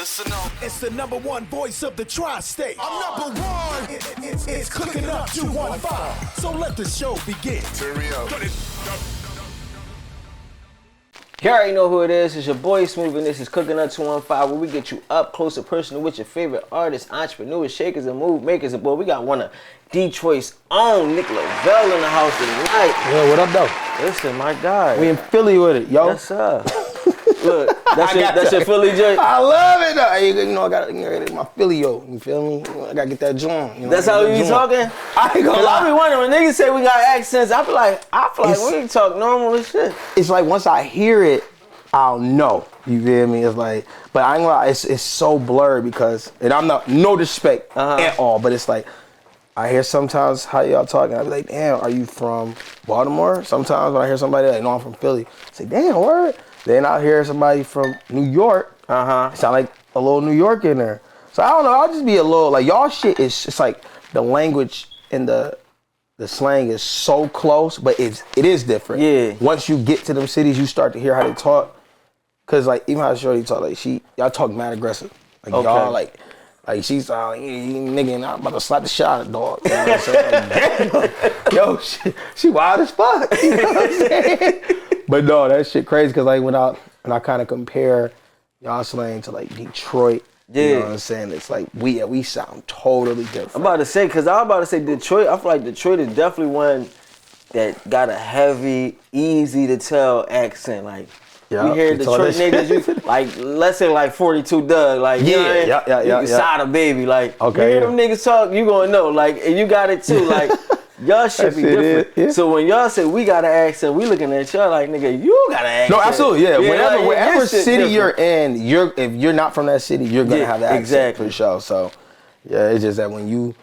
Listen up. It's the number one voice of the tri-state. I'm number one. It's Cooking Up 215. So let the show begin. Turn me up. You already know who it is. It's your boy Smooth, and this is Cooking Up 215, where we get you up close and personal with your favorite artists, entrepreneurs, shakers, and move makers. And boy, we got one of Detroit's own Nick Lavelle in the house tonight. Yo, what up, though? Listen, my guy. We in Philly with it, yo. Yes, sir. Look, that's your Philly joint. I love it, though. You know, I got my Philly, yo. You feel me? I gotta get that joint. You know, That's how you be talking? I ain't gonna lie. I be wondering, when niggas say we got accents, I feel like we talk normal as shit. It's like once I hear it, I'll know. You feel me? It's like, but I ain't gonna lie, it's so blurred because, and I'm not, no disrespect at all, but it's like, I hear sometimes how y'all talking, I be like, damn, are you from Baltimore? Sometimes when I hear somebody like, no, I'm from Philly, I say, damn, word. Then I'll hear somebody from New York, it sound like a little New York in there. So I don't know, I'll just be a little, like, y'all shit is, it's like the language and the slang is so close, but it is different. Yeah. Once you get to them cities, you start to hear how they talk. Cause like even how Shorty talk, like y'all talk mad aggressive. Like y'all like she's like, nigga, I'm about to slap the shot at dog. You know what I'm saying? Like, yo, she wild as fuck. You know what I'm saying? But no, that shit crazy. Cause like when I kind of compare y'all slang to like Detroit, you know what I'm saying? It's like we sound totally different. I'm about to say, cause I was about to say Detroit. I feel like Detroit is definitely one that got a heavy, easy to tell accent. Like. Yeah, you hear Detroit niggas, you, like, let's say like 42 Doug, like, you know what I mean? Sada Baby, like, you hear them niggas talk, you gonna know, like, and you got it too, like, y'all shit be different. So when y'all say we got an accent, we looking at y'all like, nigga, you got an accent. No, absolutely, yeah. Whatever city different. you're in, if you're not from that city, you're gonna have that accent for sure. So, yeah, it's just that when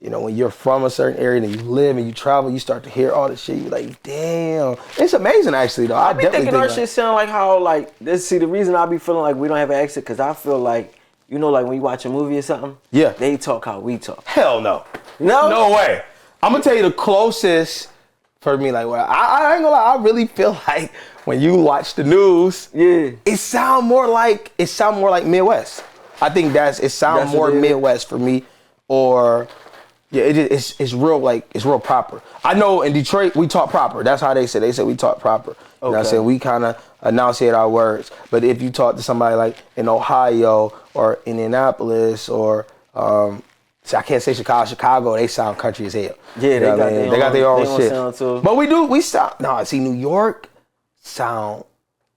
when you're from a certain area and you live and you travel, you start to hear all this shit. You're like, damn. It's amazing, actually, though. I be thinking our shit sound like how, like, the reason I be feeling like we don't have an accent, because I feel like, you know, like when you watch a movie or something, they talk how we talk. Hell no. No? No way. I'm going to tell you the closest for me, like, well, I ain't going to lie, I really feel like when you watch the news, it sound more like Midwest. I think it sounds more Midwest for me, or... Yeah, it's real, like, it's real proper. I know in Detroit, we talk proper. That's how they say. They say we talk proper. You know what I'm saying? We kind of enunciate our words. But if you talk to somebody like in Ohio or Indianapolis or, I can't say Chicago, they sound country as hell. Yeah, they got their own shit. Too. But we sound, see, New York sound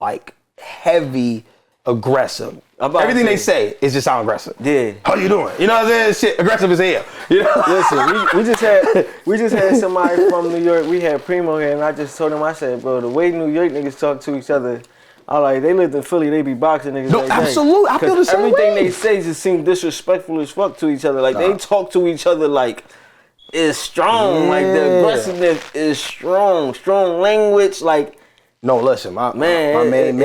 like heavy aggressive. Everything they say is just sound aggressive. Yeah. How you doing? You know what I'm saying? Shit, aggressive as hell. You know? Listen, we just had somebody from New York. We had Primo here, and I just told him, I said, bro, the way New York niggas talk to each other, I like, they lived in Philly, they be boxing niggas. No, absolutely. I feel the same way. Everything they say just seems disrespectful as fuck to each other. Like, they talk to each other like it's strong. Like, the aggressiveness is strong. Strong language, like. No, listen, my main man,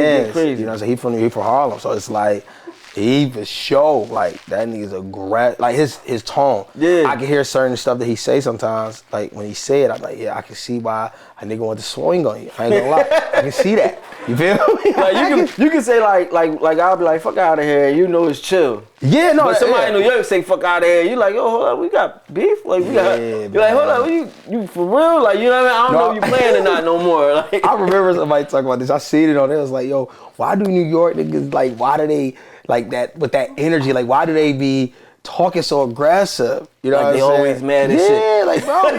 you know, so he from Harlem, so it's like he for sure, like that nigga's aggressive, like his tone. Yeah, I can hear certain stuff that he say sometimes. Like when he say it, I'm like, yeah, I can see why a nigga want to swing on you. I ain't gonna lie, I can see that. You feel me? Like you can say like I'll be like, fuck out of here. You know it's chill. Yeah, no. But somebody in New York say fuck out of here. You like, yo, hold up, we got beef. Like we got. You're like, hold up, you for real? Like, you know what I mean? I don't know if you playing or not no more. Like I remember somebody talking about this. I seen it on there. It was like, yo, why do New York niggas like? Why do they like that with that energy? Like, why do they be talking so aggressive? You know, like they always mad and shit. Yeah, like bro,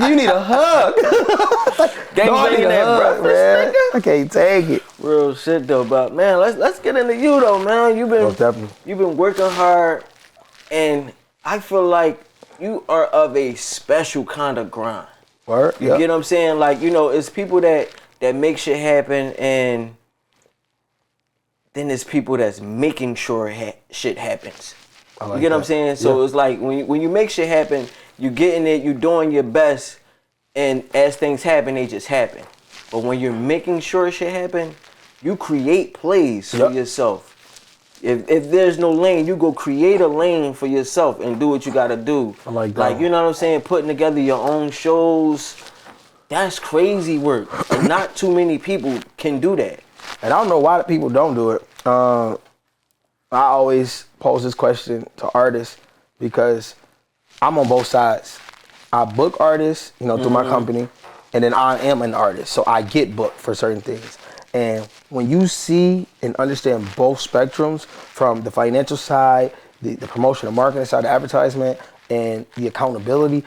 you need a hug. Gang banging that breakfast, nigga. I can't take it. Real shit though, but man, let's get into you though, man. You've been working hard, and I feel like you are of a special kind of grind. Word? You get what I'm saying? Like, you know, it's people that make shit happen, and then there's people that's making sure shit happens. Like you get what I'm saying? So it's like when you make shit happen, you getting it, you doing your best, and as things happen, they just happen. But when you're making sure shit happen, you create plays for yourself. If there's no lane, you go create a lane for yourself and do what you gotta do. I like that. Like, you know what I'm saying? Putting together your own shows, that's crazy work. And not too many people can do that. And I don't know why people don't do it. I always pose this question to artists because I'm on both sides. I book artists, through my company, and then I am an artist, so I get booked for certain things. And when you see and understand both spectrums, from the financial side, the promotion and marketing side, the advertisement, and the accountability,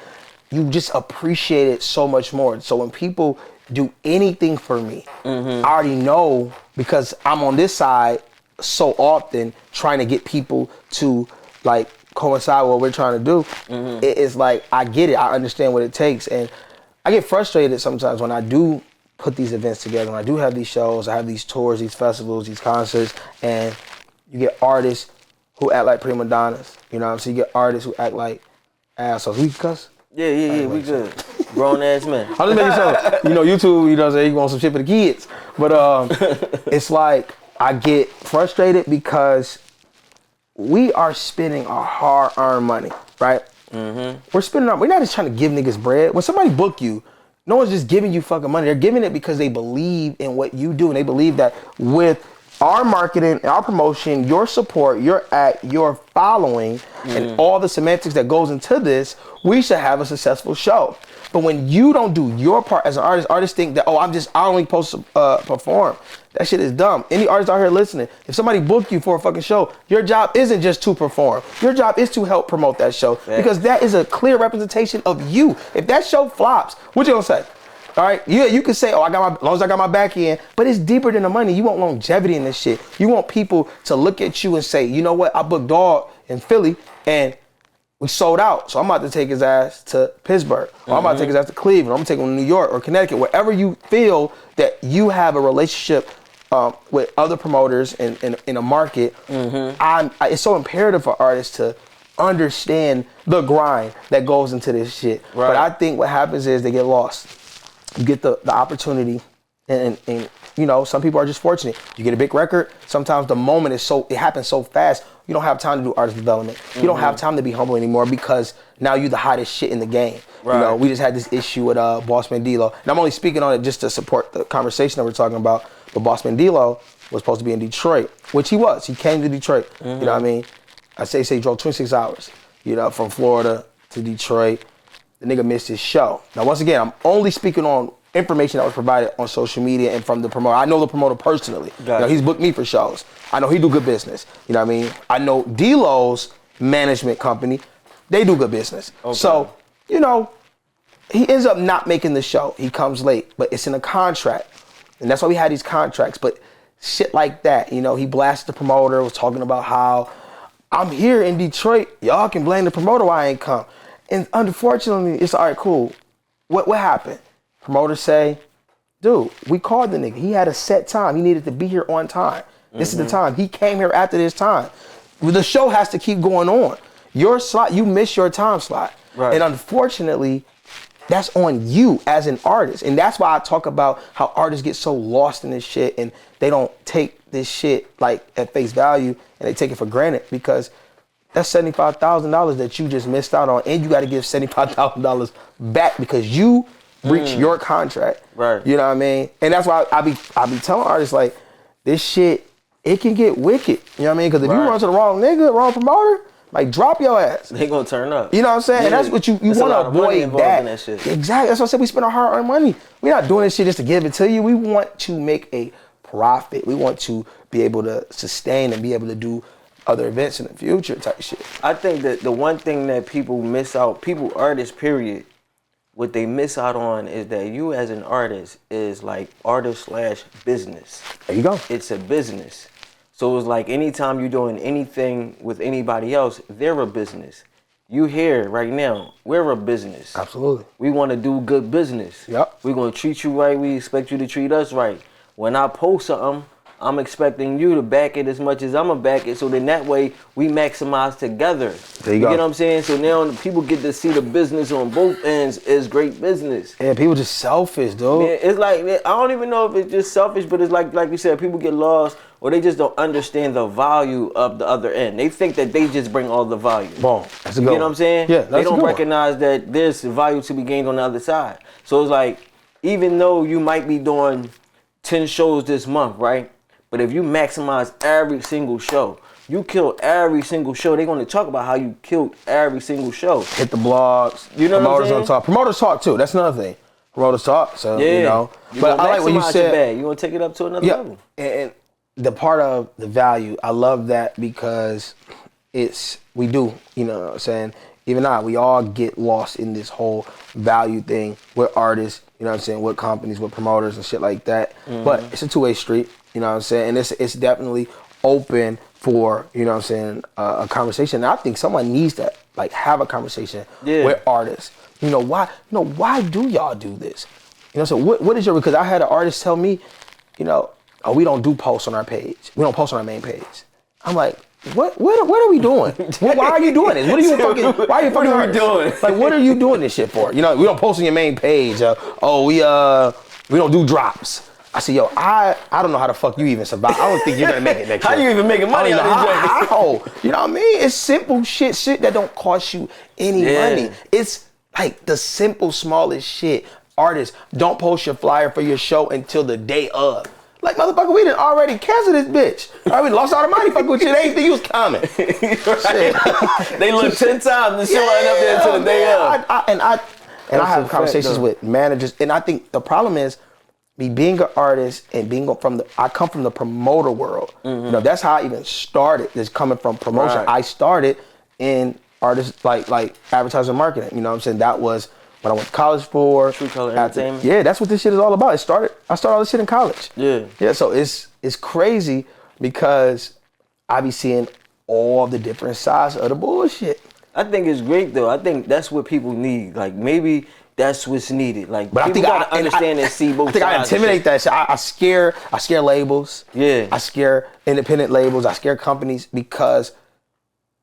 you just appreciate it so much more. So when people do anything for me, I already know, because I'm on this side so often trying to get people to like coincide with what we're trying to do. It's like, I get it, I understand what it takes. And I get frustrated sometimes when I do put these events together, when I do have these shows, I have these tours, these festivals, these concerts, and you get artists who act like prima donnas, So you get artists who act like assholes. We cuss? Yeah, we good. Grown ass men. I'm just making sure. YouTube, you want some shit for the kids. But it's like, I get frustrated because we are spending our hard-earned money, right? We're not just trying to give niggas bread. When somebody book you, no one's just giving you fucking money. They're giving it because they believe in what you do, and they believe that with our marketing, our promotion, your support, your act, your following, and all the semantics that goes into this, we should have a successful show. But when you don't do your part as an artist, artists think that, I only supposed to perform. That shit is dumb. Any artist out here listening, if somebody booked you for a fucking show, your job isn't just to perform. Your job is to help promote that show, because that is a clear representation of you. If that show flops, what you gonna say? All right, you can say, as long as I got my back in, but it's deeper than the money. You want longevity in this shit. You want people to look at you and say, you know what, I booked Dog in Philly and we sold out, so I'm about to take his ass to Pittsburgh, or I'm about to take his ass to Cleveland, or I'm gonna take him to New York or Connecticut, wherever you feel that you have a relationship with other promoters in a market. It's so imperative for artists to understand the grind that goes into this shit. Right. But I think what happens is they get lost. You get the opportunity, and some people are just fortunate. You get a big record. Sometimes the moment it happens so fast, you don't have time to do artist development. You don't have time to be humble anymore, because now you're the hottest shit in the game. Right. We just had this issue with Bossman D-Lo, and I'm only speaking on it just to support the conversation that we're talking about. But Bossman D-Lo was supposed to be in Detroit, which he was. He came to Detroit. You know what I mean? I say he drove 26 hours, from Florida to Detroit. The nigga missed his show. Now, once again, I'm only speaking on information that was provided on social media and from the promoter. I know the promoter personally. He's booked me for shows. I know he do good business. You know what I mean? I know D-Lo's management company, they do good business. Okay. So, he ends up not making the show. He comes late, but it's in a contract. And that's why we had these contracts. But shit like that, he blasted the promoter, was talking about how I'm here in Detroit. Y'all can blame the promoter why I ain't come. And unfortunately, it's all right, cool. What happened? Promoters say, dude, we called the nigga. He had a set time. He needed to be here on time. This is the time. He came here after this time. The show has to keep going on. Your slot, you miss your time slot. Right. And unfortunately, that's on you as an artist. And that's why I talk about how artists get so lost in this shit and they don't take this shit like at face value, and they take it for granted, because that's $75,000 that you just missed out on, and you got to give $75,000 back because you breached your contract. Right. You know what I mean? And that's why I be telling artists, like, this shit, it can get wicked. You know what I mean? Because if you run to the wrong nigga, wrong promoter, like, drop your ass. They gonna turn up. You know what I'm saying? Yeah. And that's what you want to avoid that. Shit. Exactly. That's what I said. We spend our hard-earned money. We're not doing this shit just to give it to you. We want to make a profit. We want to be able to sustain and be able to do other events in the future type shit. I think that the one thing that people miss out, artists, period, what they miss out on is that you as an artist is like artist/business. There you go. It's a business. So it's like anytime you're doing anything with anybody else, they're a business. You here right now, we're a business. Absolutely. We want to do good business. Yep. We're going to treat you right. We expect you to treat us right. When I post something, I'm expecting you to back it as much as I'm going to back it. So then that way we maximize together. There you go. Get what I'm saying? So now people get to see the business on both ends is great business. Yeah, people just selfish, dude. Man, it's like, I don't even know if it's just selfish, but it's like you said, people get lost or they just don't understand the value of the other end. They think that they just bring all the value. Boom. That's a good one. You know what I'm saying? Yeah, that's they a don't good recognize that there's value to be gained on the other side. So it's like, even though you might be doing 10 shows this month, right? But if you maximize every single show, you killed every single show. They're gonna talk about how you killed every single show. Hit the blogs. You know promoters what I'm saying? on talk. Promoters talk too. That's another thing. Promoters talk. So you know. But I like what you said. You want to take it up to another level. And the part of the value, I love that because we do. You know what I'm saying? Even we all get lost in this whole value thing with artists. You know what I'm saying? With companies, with promoters and shit like that. But it's a two-way street. You know what I'm saying? And it's definitely open for, you know what I'm saying, a conversation. And I think someone needs to like have a conversation with artists. Why do y'all do this? So what is your, because I had an artist tell me, we don't do posts on our page. We don't post on our main page. I'm like, what are we doing? Why are you doing this? What are you fucking, why are you fucking doing? Like, what are you doing this shit for? We don't post on your main page. We don't do drops. I said, yo, I don't know how the fuck you even survive. I don't think you're gonna make it next year. How you even making money out of this? How? You know what I mean? It's simple shit that don't cost you any money. It's like the simple, smallest shit. Artists, don't post your flyer for your show until the day of. Like, motherfucker, we done already canceled this bitch. We lost all the money fucking with you. They didn't think you was coming. They look 10 times and still ain't up there until the day of. And I have conversations with managers, and I think the problem is me being an artist and being I come from the promoter world. That's how I even started. This coming from promotion. Right. I started in artists like advertising marketing. You know what I'm saying? That was what I went to college for. True Color Entertainment. Yeah, that's what this shit is all about. I started all this shit in college. Yeah. Yeah, so it's crazy because I be seeing all the different sides of the bullshit. I think it's great though. I think that's what people need. Like maybe that's what's needed. Like, but people gotta understand and see both sides. I think I intimidate that shit. I scare labels. Yeah. I scare independent labels. I scare companies because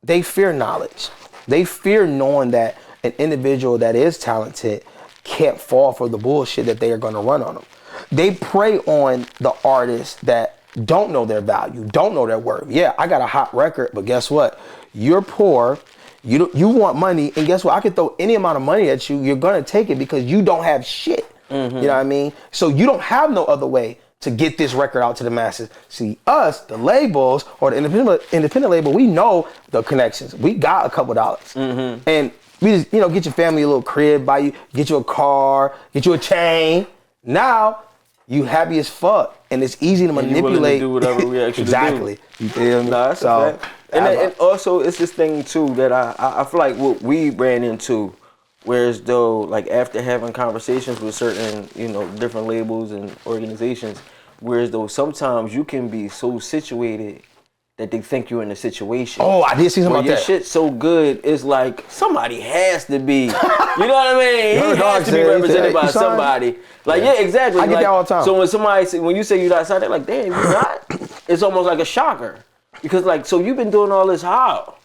they fear knowledge. They fear knowing that an individual that is talented can't fall for the bullshit that they are going to run on them. They prey on the artists that don't know their value, don't know their worth. Yeah, I got a hot record, but guess what? You're poor. You want money, and guess what? I could throw any amount of money at you. You're gonna take it because you don't have shit. You know what I mean? So you don't have no other way to get this record out to the masses. See, us, the labels or the independent label, we know the connections. We got a couple dollars, and we just get your family a little crib, buy you, get you a car, get you a chain. Now you happy as fuck, and it's easy to manipulate. You do whatever we actually exactly. do. You feel me? Nah, that's a fact. And also, it's this thing too that I feel like what we ran into, whereas though, like after having conversations with certain, different labels and organizations, whereas though sometimes you can be so situated that they think you're in a situation. Oh, I did see something about your that. Shit's so good, it's like somebody has to be. You know what I mean? He has to be represented by somebody. Like, yeah, exactly. I get that all the time. So when you say you're outside, they're like, damn, you're not? It's almost like a shocker. Because like, so you've been doing all this how?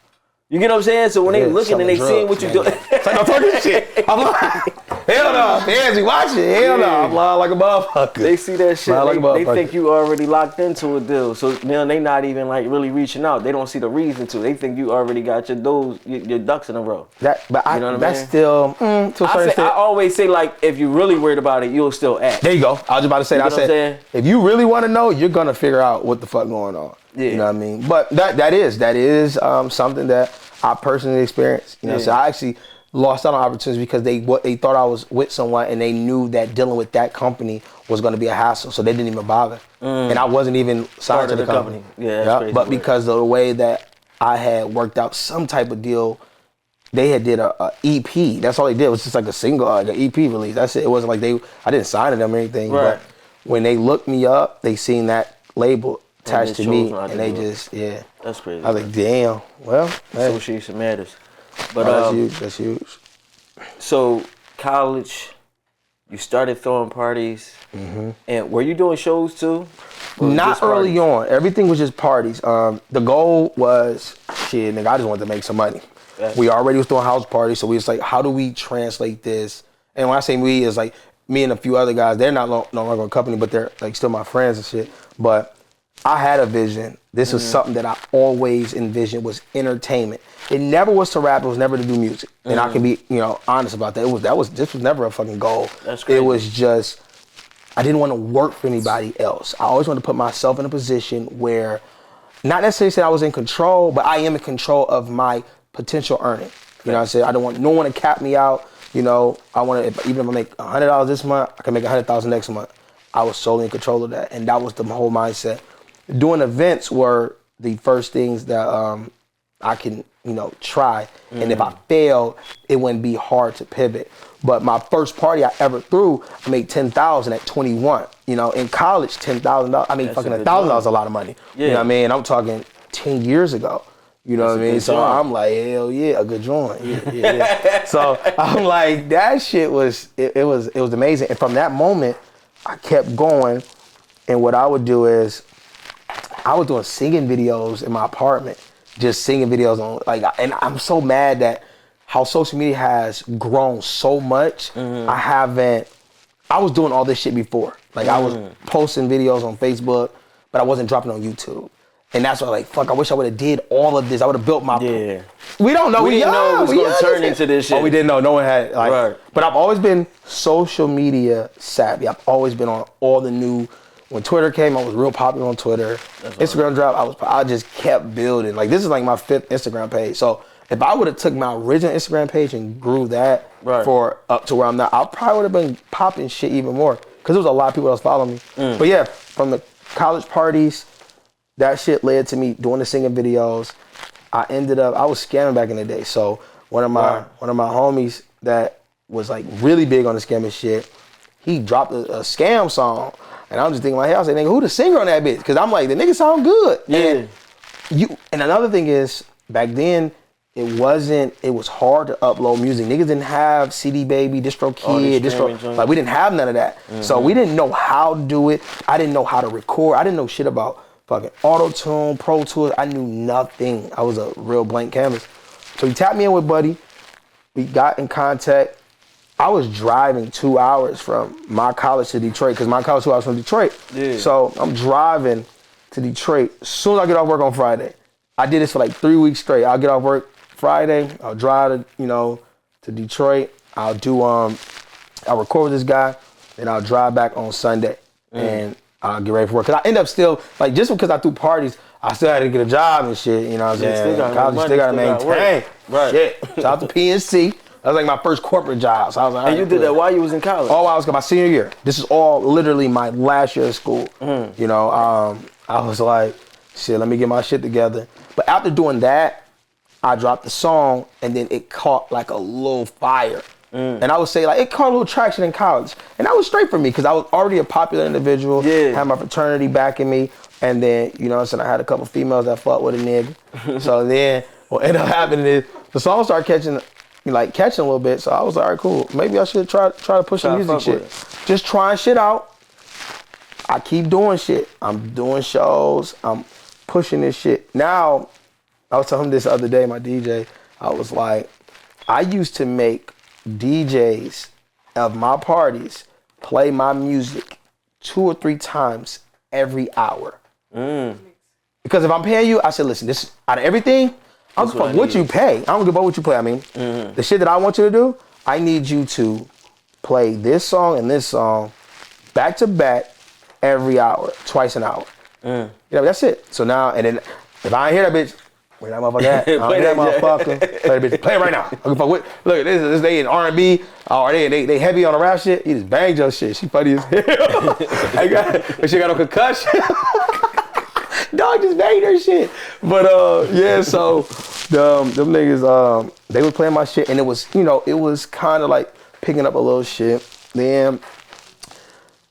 You get what I'm saying? So when they looking and they seeing what you're doing. It's like, I'm talking shit. I'm lying. Hell no. Fans be watching. Hell no. I'm lying like a motherfucker. They see that shit. They think you already locked into a deal. So now they not even like really reaching out. They don't see the reason to. They think you already got your ducks in a row. You know what I mean? That's still to a certain extent. I always say like, if you're really worried about it, you'll still act. There you go. I was about to say that. I said, if you really want to know, you're gonna figure out what the fuck going on. Yeah. You know what I mean? But that is something that I personally experienced. So I actually lost out on opportunities because they thought I was with someone and they knew that dealing with that company was going to be a hassle, so they didn't even bother. And I wasn't even signed to the company. Yeah, that's crazy. But because of the way that I had worked out some type of deal, they had did a EP. That's all they did. It was just like a single, like an EP release. That's it. It wasn't like I didn't sign to them or anything. Right. But when they looked me up, they seen that label attached to me, and they just, That's crazy. I was like, damn, well, hey. Association matters. But that's huge. So college, you started throwing parties, and were you doing shows too? Not early on. Everything was just parties. The goal was, shit, nigga, I just wanted to make some money. Yeah. We already was throwing house parties, so we was like, how do we translate this? And when I say we, it's like me and a few other guys. They're not no longer a company, but they're like still my friends and shit. But I had a vision. This was something that I always envisioned was entertainment. It never was to rap. It was never to do music. And I can be, honest about that. This was never a fucking goal. That's crazy. It was just, I didn't want to work for anybody else. I always wanted to put myself in a position where not necessarily say I was in control, but I am in control of my potential earning. You know what I'm saying? I don't want no one to cap me out. You know, I want to, even if I make $100 this month, I can make $100,000 next month. I was solely in control of that. And that was the whole mindset. Doing events were the first things that I can, you know, try. And if I failed, it wouldn't be hard to pivot. But my first party I ever threw, I made $10,000 at 21. You know, in college, $10,000. I mean, that's fucking $1,000 is a lot of money. Yeah. You know what I mean? I'm talking 10 years ago. You know what I mean? So I'm like, hell yeah, a good joint. Yeah. So I'm like, that shit was, it was amazing. And from that moment, I kept going. And what I would do is, I was doing singing videos in my apartment, just singing videos on, like, and I'm so mad that how social media has grown so much. I was doing all this shit before. Like I was posting videos on Facebook, but I wasn't dropping on YouTube. And that's why, like, fuck, I wish I would have did all of this. I would have built my... Yeah. We don't know. We didn't know it was going to turn into this shit. Oh, we didn't know. No one had, like... Right. But I've always been social media savvy. I've always been on all the new... When Twitter came, I was real popular on Twitter. Instagram dropped, I just kept building. Like, this is like my 5th Instagram page. So, if I would have took my original Instagram page and grew that for up to where I'm now, I probably would have been popping shit even more. Because there was a lot of people that was following me. But yeah, from the college parties... That shit led to me doing the singing videos. I was scamming back in the day. So one of my homies that was like really big on the scamming shit, he dropped a scam song. And I was just thinking in my head, I was like, nigga, who the singer on that bitch? Because I'm like, the nigga sound good. Yeah. And another thing is, back then, it was hard to upload music. Niggas didn't have CD Baby, DistroKid, like we didn't have none of that. So we didn't know how to do it. I didn't know how to record. I didn't know shit about fucking auto-tune, Pro Tools. I knew nothing. I was a real blank canvas. So he tapped me in with Buddy. We got in contact. I was driving 2 hours from my college to Detroit, because my college 2 hours from Detroit. Yeah. So I'm driving to Detroit as soon as I get off work on Friday. I did this for like 3 weeks straight. I'll get off work Friday. I'll drive to Detroit. I'll record with this guy, and I'll drive back on Sunday. And I'll get ready for work. Because I end up still, like, just because I threw parties, I still had to get a job and shit, you know what I'm saying? College still got to maintain. Right. Shit. Shout out to PNC. That was like my first corporate job. So I was like, and you did that while you was in college? Oh, I was my senior year. This is all literally my last year of school. You know, I was like, shit, let me get my shit together. But after doing that, I dropped the song, and then it caught like a little fire. And I would say, like, it caught a little traction in college. And that was straight for me, because I was already a popular individual, had my fraternity backing me, and then, you know what I'm saying, I had a couple females that fucked with a nigga. So then what ended up happening is the song started catching a little bit. So I was like, all right, cool. Maybe I should try to push some music shit. Just trying shit out. I keep doing shit. I'm doing shows. I'm pushing this shit. Now, I was telling him this the other day, my DJ, I was like, I used to make DJs of my parties play my music 2 or 3 times every hour. Because if I'm paying you, I said, listen, this out of everything, I don't give a fuck what you pay. I don't give a fuck what you play. I mean, the shit that I want you to do, I need you to play this song and this song back to back every hour, twice an hour. You know, that's it. So now, and then if I ain't hear that bitch, where that motherfucker at? I don't hear that motherfucker. Play that bitch. Play it right now. Look, this they in RnB, or they heavy on the rap shit. You just banged your shit. She funny as hell. But she got no concussion. Dog just banged her shit. But yeah, so them niggas, they was playing my shit, and it was, you know, it was kind of like picking up a little shit. Then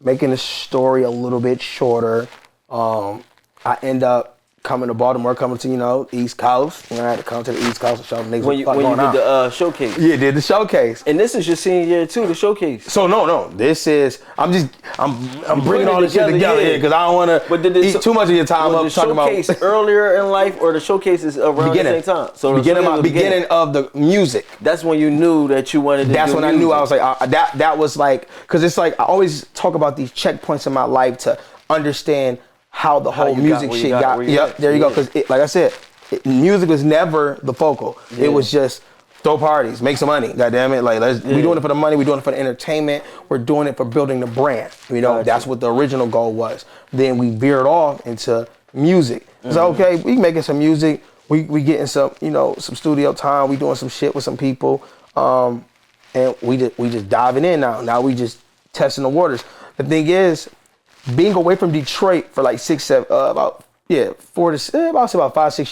making the story a little bit shorter. I end up coming to Baltimore, coming to, you know, East Coast. You know, I had to come to the East Coast and show them niggas when you did the showcase. Yeah, did the showcase. And this is your senior year too, the showcase. So no, this is, I'm bringing all this shit together here, because I don't want to eat too much of your time up talking about. The showcase earlier in life, or the showcase is around the same time? So beginning of the music. That's when you knew that you wanted to That's do when music. I knew. I was like, that was like, because it's like, I always talk about these checkpoints in my life to understand how the whole music shit got. Yep, there you go. Because like I said, music was never the focal. It was just throw parties, make some money. God damn it, like we doing it for the money. We doing it for the entertainment. We're doing it for building the brand. You know, that's what the original goal was. Then we veered off into music. So okay, we making some music. We getting some, you know, some studio time. We doing some shit with some people, and we just diving in now. Now we just testing the waters. The thing is, being away from Detroit for like 5, 6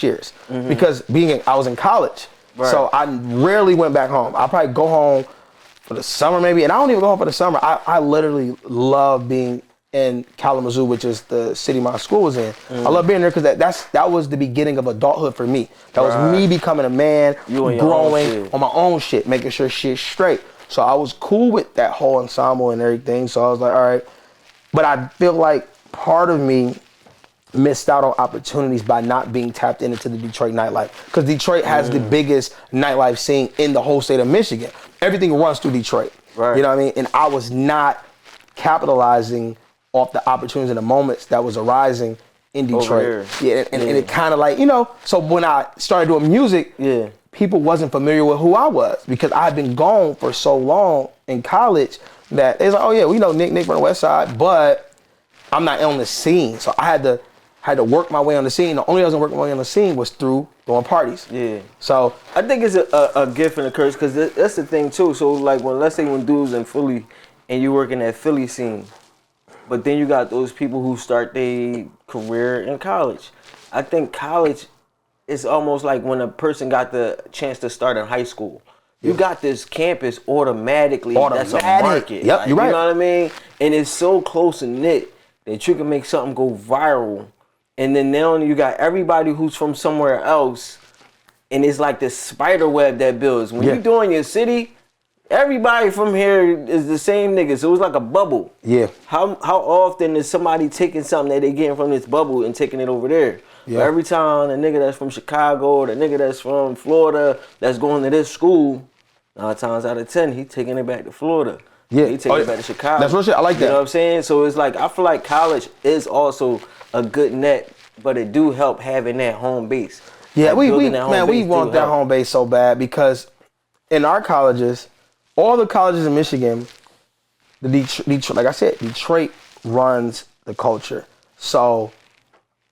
years, because I was in college, so I rarely went back home. I probably go home for the summer maybe, and I don't even go home for the summer. I literally love being in Kalamazoo, which is the city my school was in. I love being there because that was the beginning of adulthood for me. That was me becoming a man, growing on my own shit, making sure shit's straight. So I was cool with that whole ensemble and everything. So I was like, all right. But I feel like part of me missed out on opportunities by not being tapped into the Detroit nightlife. Because Detroit has the biggest nightlife scene in the whole state of Michigan. Everything runs through Detroit. Right. You know what I mean? And I was not capitalizing off the opportunities and the moments that was arising in Detroit. Yeah, and it kind of like, you know, so when I started doing music, people wasn't familiar with who I was because I had been gone for so long in college that it's like, oh yeah, we know Nick from the West Side, but I'm not on the scene. So I had to work my way on the scene. The only way I was working my way on the scene was through throwing parties. Yeah. So I think it's a gift and a curse because that's the thing too. So like let's say when dudes in Philly and you work in that Philly scene, but then you got those people who start their career in college. I think college is almost like when a person got the chance to start in high school. You got this campus automatically. That's a market. Yep, you're right. You know what I mean? And it's so close and knit that you can make something go viral. And then now you got everybody who's from somewhere else. And it's like this spider web that builds. When you doing your city, everybody from here is the same niggas. So it was like a bubble. Yeah. How often is somebody taking something that they getting from this bubble and taking it over there? Yeah. Every time a nigga that's from Chicago or the nigga that's from Florida that's going to this school, 9 times out of 10, he taking it back to Florida. Yeah. He taking it back to Chicago. That's real shit. I like that. You know what I'm saying? So it's like, I feel like college is also a good net, but it do help having that home base. Yeah, like we want that home base so bad because in our colleges, all the colleges in Michigan, the Detroit, like I said, Detroit runs the culture. So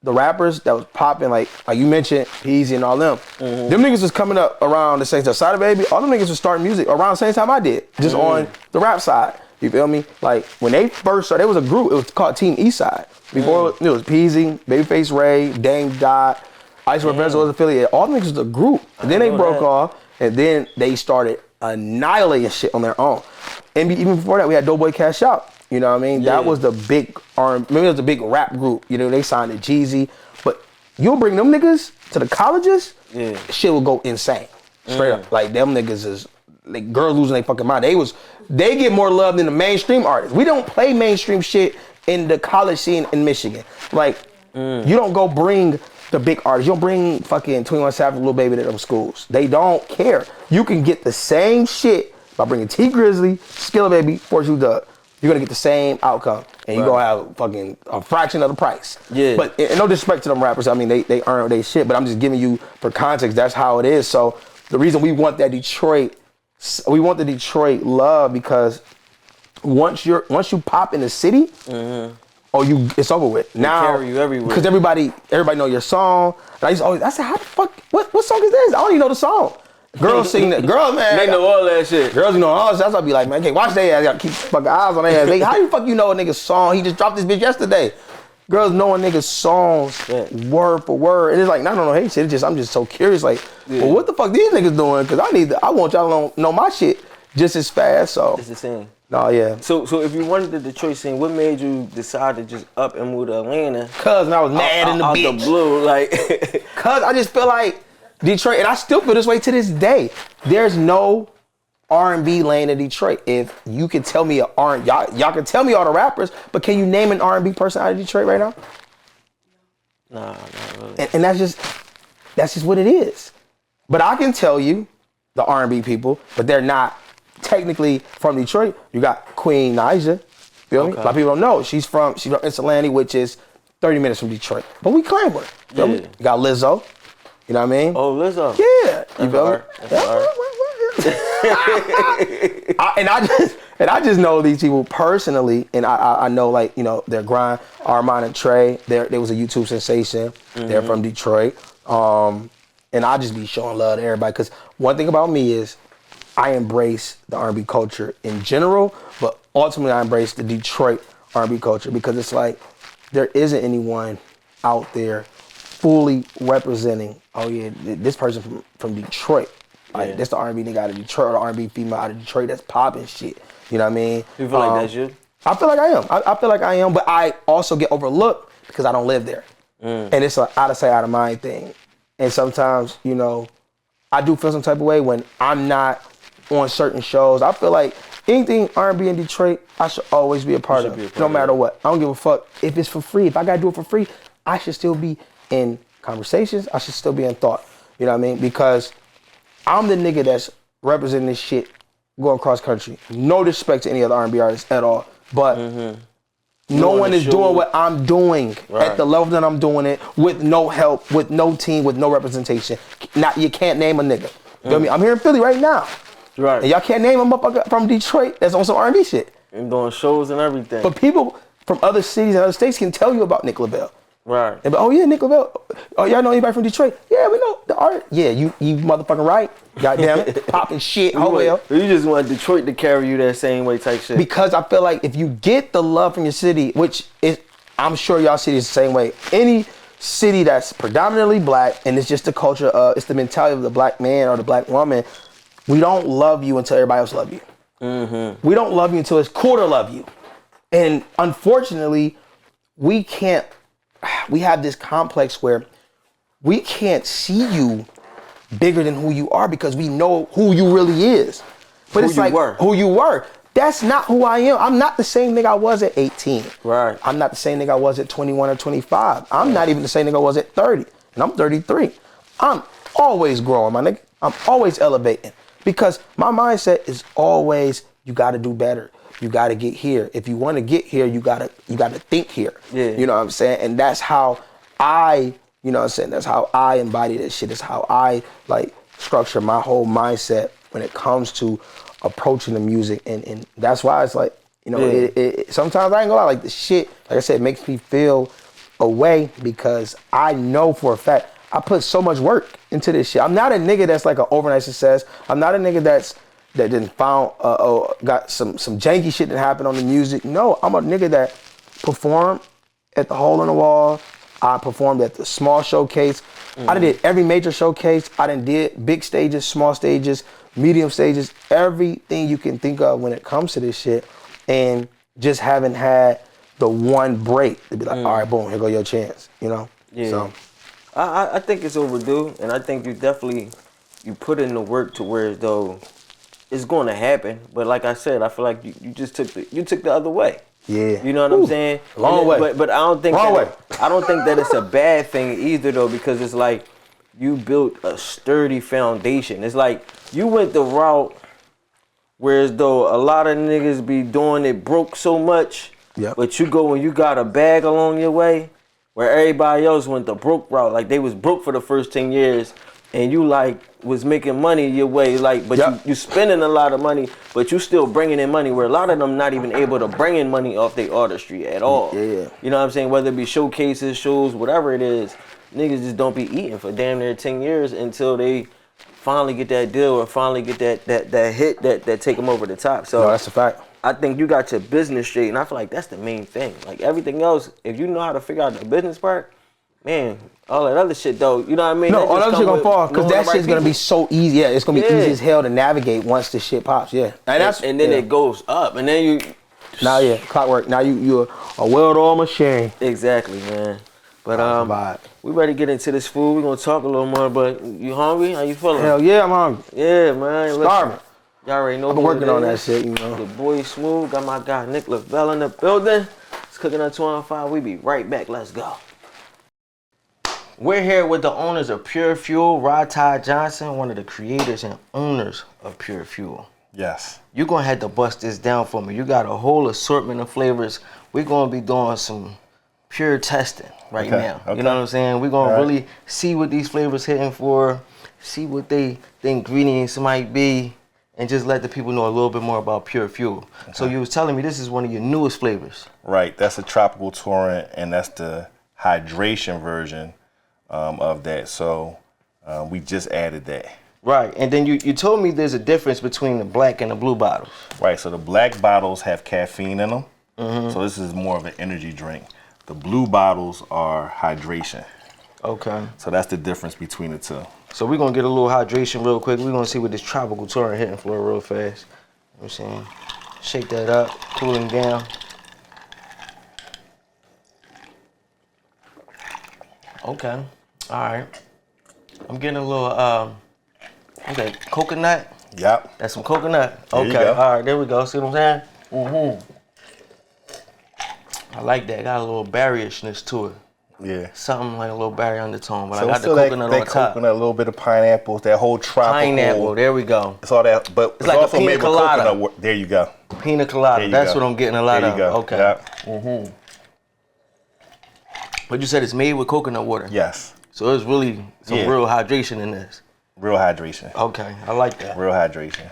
the rappers that was popping, like you mentioned, Peasy and all them, them niggas was coming up around the same time. Sada Baby, all them niggas was starting music around the same time I did, just on the rap side. You feel me? Like when they first started, there was a group. It was called Team Eastside. Before it was Peasy, Babyface Ray, Dame Dot, Ice Reverso was affiliated. All them niggas was a group. And then they broke off, and then they started annihilating shit on their own. And even before that, we had Doughboy Cash Out. You know what I mean? Yeah. That was the big maybe it was a big rap group. You know, they signed to Jeezy. But you'll bring them niggas to the colleges, shit will go insane. Straight up. Like them niggas is like girls losing their fucking mind. They get more love than the mainstream artists. We don't play mainstream shit in the college scene in Michigan. Like you don't go bring the big artists. You don't bring fucking 21 Savage, Lil Baby to them schools. They don't care. You can get the same shit by bringing T Grizzly, Skilla Baby, Fortune Dub. You're gonna get the same outcome, and you're gonna have fucking a fraction of the price. Yeah. But and no disrespect to them rappers, I mean they earn their shit. But I'm just giving you for context. That's how it is. So the reason we want that Detroit, we want the Detroit love because once you pop in the city, it's over with. Now carry you everywhere because everybody know your song. And I said, how the fuck? What song is this? I don't even know the song. Girls sing that. Girls, man. They know all that shit. Girls, you know all that. I'll be like, man, can't watch their ass. I gotta keep fucking eyes on their ass. How the fuck you know a nigga's song? He just dropped this bitch yesterday. Girls know a nigga's songs word for word. And it's like, no, hey shit. I'm just so curious. Like, well, what the fuck these niggas doing? Because I want y'all to know my shit just as fast. So it's the same. No, yeah. So if you wanted the Detroit scene, what made you decide to just up and move to Atlanta? Cause I was mad in the bitch. Out the blue, like. Cause I just feel like Detroit, and I still feel this way to this day. There's no R&B lane in Detroit. If you can tell me y'all can tell me all the rappers, but can you name an R&B person out of Detroit right now? No, not really. And that's just what it is. But I can tell you the R&B people, but they're not technically from Detroit. You got Queen Naija, feel me? A lot of people don't know. She's from Ypsilanti, which is 30 minutes from Detroit. But we claim her. Feel me? You got Lizzo. You know what I mean? Oh, Lizzo. Yeah. You feel me? I just know these people personally, and I know, like, you know, their grind. Armand and Trey, there was a YouTube sensation. They're from Detroit, and I just be showing love to everybody, because one thing about me is I embrace the R&B culture in general, but ultimately I embrace the Detroit R&B culture, because it's like there isn't anyone out there fully representing, oh yeah, this person from Detroit. Like, this the R&B nigga out of Detroit, or the R&B female out of Detroit that's popping shit. You know what I mean? You feel like that's you? I feel like I am. I feel like I am, but I also get overlooked because I don't live there. And it's an out of sight, out of mind thing. And sometimes, you know, I do feel some type of way when I'm not on certain shows. I feel like anything R&B in Detroit, I should always be a part of, no matter what. I don't give a fuck if it's for free. If I gotta do it for free, I should still be in conversations. I should still be in thought. You know what I mean? Because I'm the nigga that's representing this shit going cross country. No disrespect to any other R&B artists at all, but no one is doing what I'm doing at the level that I'm doing it, with no help, with no team, with no representation. You can't name a nigga. You know what I mean? I'm here in Philly right now. Right. And y'all can't name a motherfucker from Detroit that's on some R&B shit. And doing shows and everything. But people from other cities and other states can tell you about Nick Lavelle. Right. And, oh yeah, Nick Lavelle. Oh, y'all know anybody from Detroit? Yeah, we know the art. Yeah, you motherfucking right. Goddamn it. Popping shit. Oh well. You just want Detroit to carry you that same way type shit. Because I feel like if you get the love from your city, which is, I'm sure y'all city is the same way. Any city that's predominantly black, and it's just the culture it's the mentality of the black man or the black woman, we don't love you until everybody else love you. We don't love you until it's cool to love you. And unfortunately, we have this complex where we can't see you bigger than who you are, because we know who you really is. But it's like who you were. That's not who I am. I'm not the same nigga I was at 18. Right. I'm not the same nigga I was at 21 or 25. I'm not even the same nigga I was at 30. And I'm 33. I'm always growing, my nigga. I'm always elevating. Because my mindset is always, you gotta do better. You gotta get here. If you wanna get here, you gotta think here. Yeah. You know what I'm saying? And that's how I, you know what I'm saying, that's how I embody this shit. It's how I like structure my whole mindset when it comes to approaching the music. And that's why it's like, you know, it sometimes I ain't gonna lie, like the shit, like I said, makes me feel a way, because I know for a fact I put so much work into this shit. I'm not a nigga that's like an overnight success. I'm not a nigga that didn't found got some janky shit that happened on the music. No, I'm a nigga that performed at the Hole in the Wall. I performed at the small showcase. I did every major showcase. I did big stages, small stages, medium stages, everything you can think of when it comes to this shit, and just haven't had the one break to be like, all right, boom, here go your chance, you know? Yeah. So I think it's overdue, and I think you put in the work to where as though it's going to happen. But like I said, I feel like you just took the other way. Yeah. You know what I'm saying? Long way. But I don't think I don't think that it's a bad thing either, though, because it's like you built a sturdy foundation. It's like you went the route whereas though a lot of niggas be doing it broke so much, but you go and you got a bag along your way, where everybody else went the broke route. Like they was broke for the first 10 years. And you like was making money your way, like, but you spending a lot of money, but you still bringing in money, where a lot of them not even able to bring in money off their artistry at all. Yeah. You know what I'm saying? Whether it be showcases, shows, whatever it is, niggas just don't be eating for damn near 10 years until they finally get that deal or finally get that hit that take them over the top. So no, that's a fact. I think you got your business straight, and I feel like that's the main thing. Like everything else, if you know how to figure out the business part, man, all that other shit though, you know what I mean? No, all that other shit gonna fall, because that shit's gonna be so easy. Yeah, it's gonna be easy as hell to navigate once the shit pops. Yeah, and then it goes up, and then you. Now clockwork. Now you're a well-oiled machine. Exactly, man. But we ready to get into this food. We're gonna talk a little more. But you hungry? How you feeling? Hell yeah, I'm hungry. Yeah, man. Starving. Y'all already know. I've been working on that shit, you know. The boy Smooth got my guy Nick Lavelle in the building. It's Cooking Up 215. We be right back. Let's go. We're here with the owners of Pure Fuel, Rod Ty Johnson, one of the creators and owners of Pure Fuel. Yes. You're going to have to bust this down for me. You got a whole assortment of flavors. We're going to be doing some pure testing right now. Okay. You know what I'm saying? We're going to really see what these flavors hitting for, see what the ingredients might be. and just let the people know a little bit more about Pure Fuel. Okay. So you was telling me this is one of your newest flavors. Right, that's the tropical torrent, and that's the hydration version of that. So we just added that. Right, and then you told me there's a difference between the black and the blue bottles. Right, so the black bottles have caffeine in them. So this is more of an energy drink. The blue bottles are hydration. Okay. So that's the difference between the two. So we're gonna get a little hydration real quick. We're gonna see what this tropical torrent hitting for real fast. You know what I'm saying? Shake that up, cooling down. Okay, all right. I'm getting a little, okay, coconut. Yep. That's some coconut. There you Okay, go. all right, there we go. See what I'm saying? I like that. Got a little berryishness to it. Yeah. Something like a little berry undertone, but So I got the still coconut that on top. coconut, a little bit of pineapple, that whole tropical. Pineapple, there we go. It's all that, but it's like a also pina made with colada. coconut. There you go. Pina colada, There you that's go. what I'm getting a lot There of. you go. Okay. Yep. But you said it's made with coconut water. Yes. So there's really some real hydration in this. Real hydration. Okay, I like that. Real hydration.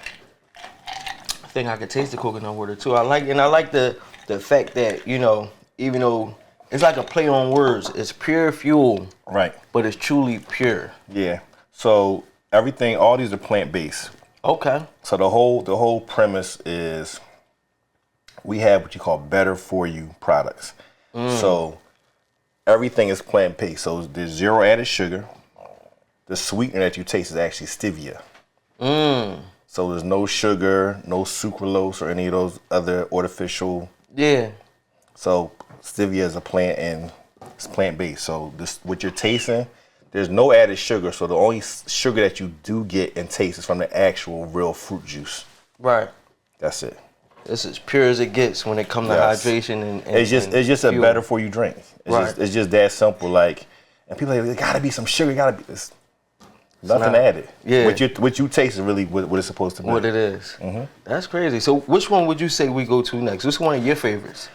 I think I could taste the coconut water too. I like the fact that, you know, even though it's like a play on words, it's pure fuel. Right. But it's truly pure. Yeah. So everything, all these are plant-based. Okay. So the whole premise is we have what you call better for you products. So everything is plant-based. So there's zero added sugar. The sweetener that you taste is actually stevia. So there's no sugar, no sucralose or any of those other artificial. Yeah. So stevia is a plant and it's plant-based. So this, what you're tasting, there's no added sugar. So the only sugar that you do get and taste is from the actual real fruit juice. Right. That's it. It's as pure as it gets when it comes to hydration and it's just a fuel. better for you drink. It's just that simple. Like, and people are like, there gotta be some sugar. Gotta be. It's nothing added. Yeah. What you taste is really what it's supposed to be. What it is. That's crazy. So which one would you say we go to next? Which one of your favorites?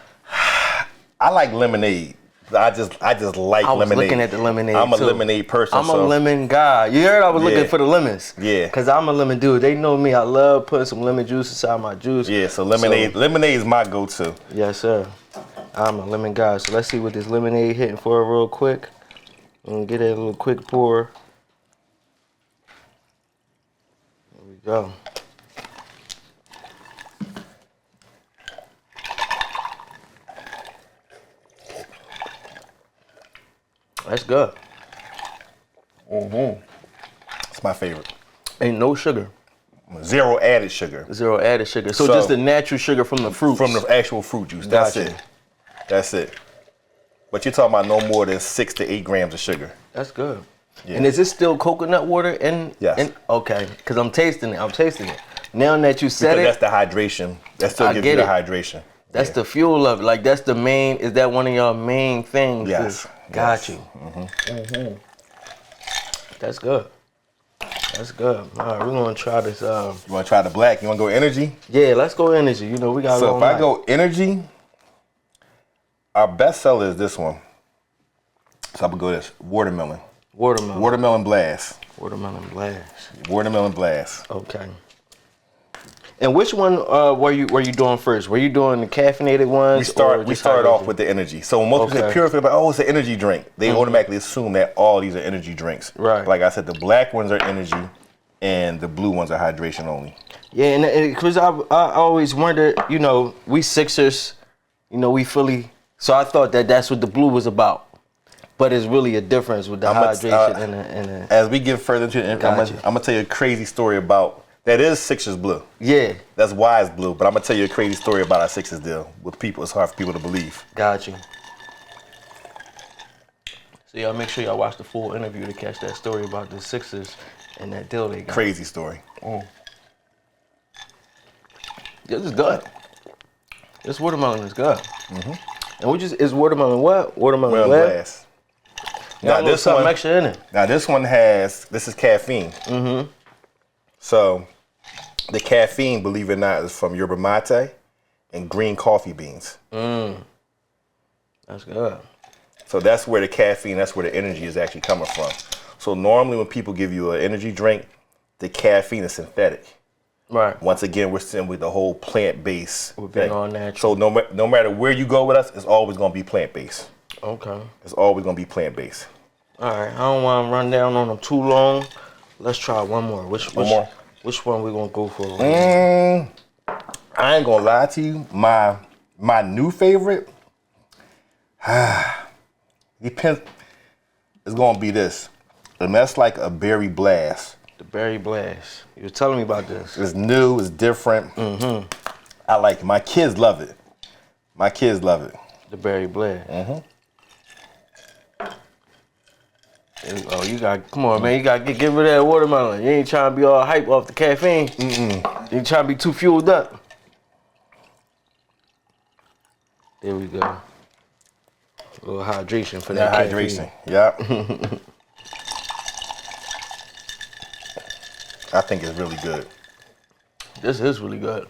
I like lemonade. I just like lemonade. I was looking at the lemonade. I'm a lemonade person. I'm a lemon guy. You heard I was looking for the lemons. Yeah. Cause I'm a lemon dude. They know me. I love putting some lemon juice inside my juice. Yeah. So lemonade is my go-to. Yes, sir. I'm a lemon guy. So let's see what this lemonade hitting for real quick. And get it a little quick pour. There we go. That's good. It's my favorite. Ain't no sugar. Zero added sugar. Zero added sugar. So just the natural sugar from the fruits. From the actual fruit juice. That's it. That's it. But you're talking about no more than 6 to 8 grams of sugar. That's good. Yeah. And is this still coconut water? Yes. Okay, because I'm tasting it. Now that you said That's the hydration. That still gives you the hydration. That's the fuel of it. Like, that's the main, is that one of your main things? Yes. Got you. That's good. That's good. All right, we're going to try this. You want to try the black? You want to go energy? Yeah, let's go energy. You know, we got So if I go energy, our best seller is this one. So I'm going to go this. Watermelon. Watermelon blast. Watermelon blast. Watermelon blast. Okay. And which one were you doing first? Were you doing the caffeinated ones? We start off with the energy. So when most people say pure, like, oh, it's an energy drink. They automatically assume that all these are energy drinks. Right. Like I said, the black ones are energy, and the blue ones are hydration only. Yeah, and because I always wondered, you know, we Sixers, you know, we Philly, so I thought that's what the blue was about. But it's really a difference with the hydration and the. As we get further into it, I'm gonna tell you a crazy story about. That is Sixers blue. Yeah. That's why it's blue. But I'm gonna tell you a crazy story about our Sixers deal with people. It's hard for people to believe. Got you. So y'all make sure y'all watch the full interview to catch that story about the Sixers and that deal they got. Crazy story. This is good. This watermelon is good. And is watermelon what? Watermelon glass. Now this one extra in it. Now this is caffeine. So the caffeine, believe it or not, is from yerba mate and green coffee beans. That's good. So that's where the caffeine, that's where the energy is actually coming from. So normally when people give you an energy drink, the caffeine is synthetic. Right. Once again, we're sitting with the whole plant-based We're being thing. all natural. So no matter where you go with us, it's always gonna be plant-based. Okay. It's always gonna be plant-based. All right. I don't want to run down on them too long. Let's try one more. One more. Which one we gonna go for? I ain't gonna lie to you. My new favorite, depends. It's gonna be this, and that's like a berry blast. The berry blast. You were telling me about this. It's new. It's different. Mm-hmm. I like it. My kids love it. My kids love it. The berry blast. Mm-hmm. Oh, you got, come on, man. You got to get rid of that watermelon. You ain't trying to be all hype off the caffeine. You ain't trying to be too fueled up. There we go. A little hydration for that hydration. Yep. I think it's really good. This is really good.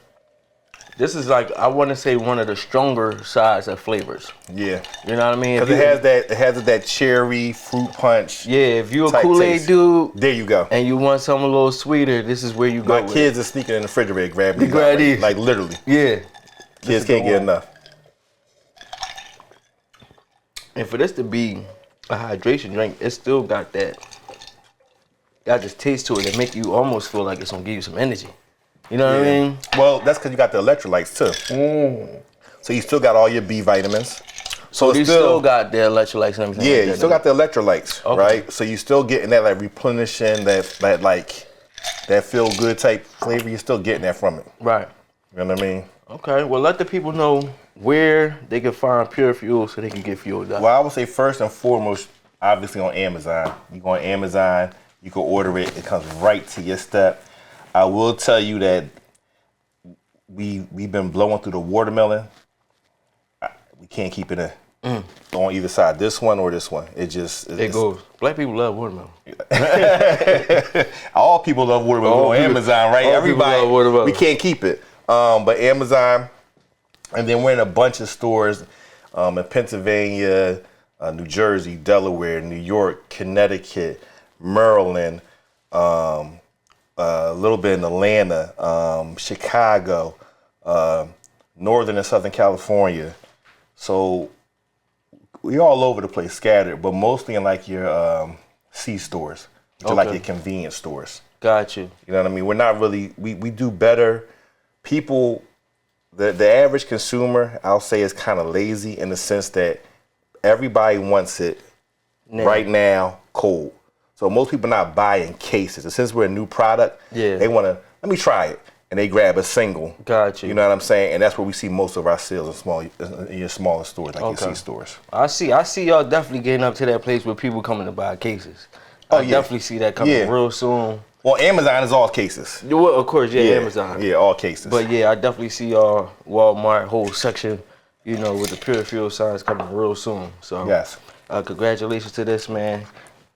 This is like, I want to say one of the stronger sides of flavors. Yeah. You know what I mean? Because it has that cherry fruit punch. Yeah, if you a type Kool-Aid taste. dude. There you go. And you want something a little sweeter, this is where you go. My kids are sneaking in the refrigerator grabbing these. grab these. Like literally. Yeah. Kids can't get enough. And for this to be a hydration drink, it still got this taste to it that make you almost feel like it's gonna give you some energy. You know what I mean? Well, that's because you got the electrolytes too. So you still got all your B vitamins. So You it's still got the electrolytes and everything. yeah, like you that, still got the electrolytes, Okay. right? So you still getting that like replenishing, that feel good type flavor. You're still getting that from it. Right. You know what I mean? Okay. Well, let the people know where they can find Pure Fuel so they can get fueled up. Well, I would say first and foremost, obviously on Amazon. You go on Amazon, you can order it. It comes right to your step. I will tell you that we've been blowing through the watermelon. We can't keep it in on either side, this one or this one. It goes. Black people love watermelon. All people love watermelon on Amazon, right? Everybody love watermelon. We can't keep it. But Amazon, and then we're in a bunch of stores in Pennsylvania, New Jersey, Delaware, New York, Connecticut, Maryland, a little bit in Atlanta, Chicago, Northern and Southern California. So we're all over the place, scattered, but mostly in like your C stores, which are like your convenience stores. Got you. You know what I mean? We're not really, we do better. People, the average consumer, I'll say, is kind of lazy in the sense that everybody wants it right now, cold. So most people are not buying cases. And since we're a new product, they want to, let me try it. And they grab a single. Got you. You know what I'm saying? And that's where we see most of our sales in your smaller stores, like your C stores. I see y'all definitely getting up to that place where people coming to buy cases. I definitely see that coming real soon. Well, Amazon is all cases. Well, of course, Amazon. Yeah, all cases. But yeah, I definitely see y'all Walmart whole section, you know, with the Pure Fuel signs coming real soon. So yes. Congratulations to this, man.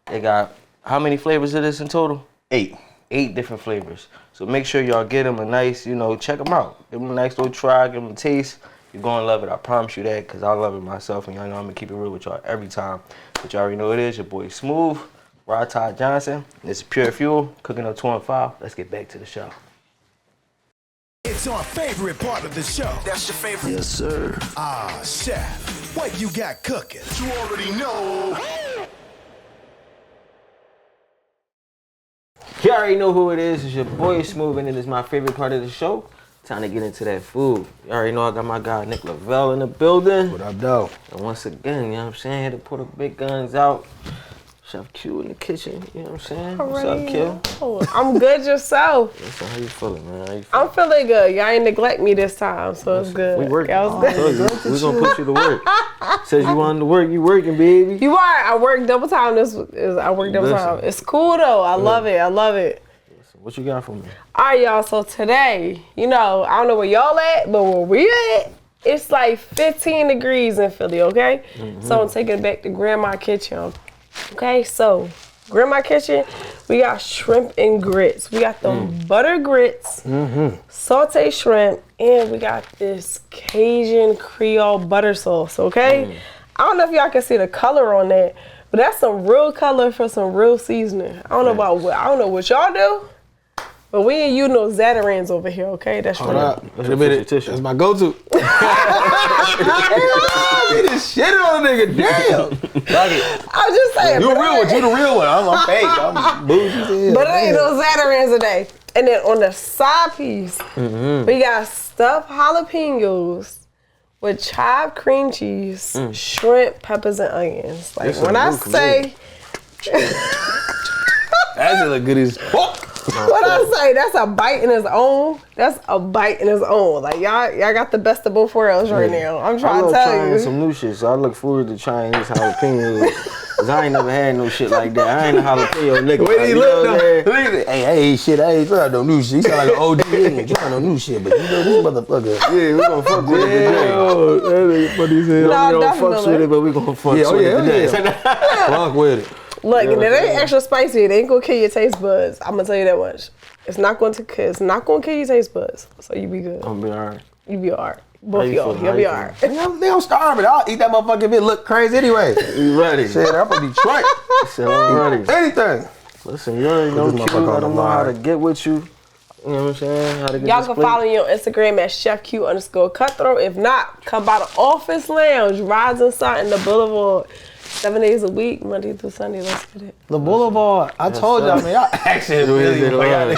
They got, how many flavors of this in total? 8. 8 different flavors. So make sure y'all get them a nice, check them out. Give them a nice little try, give them a taste. You're going to love it. I promise you that, because I love it myself. And y'all know I'm going to keep it real with y'all every time. But y'all already know it is. Your boy Smooth, Rod Todd Johnson. This is Pure Fuel, Cooking Up 215. Let's get back to the show. It's our favorite part of the show. That's your favorite? Yes, sir. Ah, chef, what you got cooking? You already know. You already know who it is. It's your boy Smooth, and it is my favorite part of the show. Time to get into that food. You already know I got my guy Nick Lavelle in the building. What up, though? And once again, you know what I'm saying? Had to put the big guns out. Chef Q in the kitchen, you know what I'm saying? What's up, Q? I'm good yourself. So how you feeling, man? How you feeling? I'm feeling good. Y'all ain't neglect me this time, so it's good. We working. Y'all was good. We're gonna put you to work. Says you wanted to work, you working, baby. You are. I work double time. I work double time. It's cool though. I love it. I love it. What you got for me? All right, y'all. So today, I don't know where y'all at, but where we at, it's like 15 degrees in Philly, okay? So I'm taking it back to Grandma Kitchen. Okay, so Grandma Kitchen, we got shrimp and grits. We got them butter grits, sauteed shrimp, and we got this Cajun Creole butter sauce, okay? I don't know if y'all can see the color on that, but that's some real color for some real seasoning. I don't know what y'all do, But we ain't use no Zatarans over here, okay? That's Hold right. up. Wait a minute. That's my go-to. He just shitted on a nigga. Damn. I'm just saying. You a real one. You the real one. I'm fake. I'm bougie. But it ain't no Zatarans today. And then on the side piece, we got stuffed jalapenos with chopped cream cheese, shrimp, peppers, and onions. Like This when is I new say, That shit look good as fuck. what I say, that's a bite in its own. That's a bite in its own. Like y'all got the best of both worlds right now. I'm I trying to love tell trying you. some new shit, so I look forward to trying these jalapenos. Cause I ain't never had no shit like that. I ain't a jalapeno nigga. Wait, like, he you look know what I'm saying? though. Hey, shit, I ain't trying no new shit. He sound like an OG. He ain't trying no new shit, but you know this motherfucker. Yeah, we gonna fuck with it today. Oh, that nigga funny as hell. No, We don't fuck definitely. with it, but we gonna fuck Yeah, oh with yeah, it today. Fuck with it. Look, and it ain't extra spicy. It ain't gonna kill your taste buds. I'm gonna tell you that much. It's not gonna kill your taste buds. So you be good. I'm be alright. You be alright. Both you y'all, feeling? you'll How be you alright. They don't starve it. I'll eat that motherfucker if it look crazy anyway. You ready? Shit, I'm from Detroit. So I'm ready. Anything. Listen, you already know this Q. motherfucker I on don't the know how to line. get with you. You know what I'm saying? How to get Y'all this can plate. follow me on Instagram at chefq_cutthroat. If not, come by the Office Lounge, Rising Sun in the Boulevard. 7 days a week, Monday through Sunday. Let's get it. The Boulevard. I told y'all, man. Y'all actually really. did a lot. I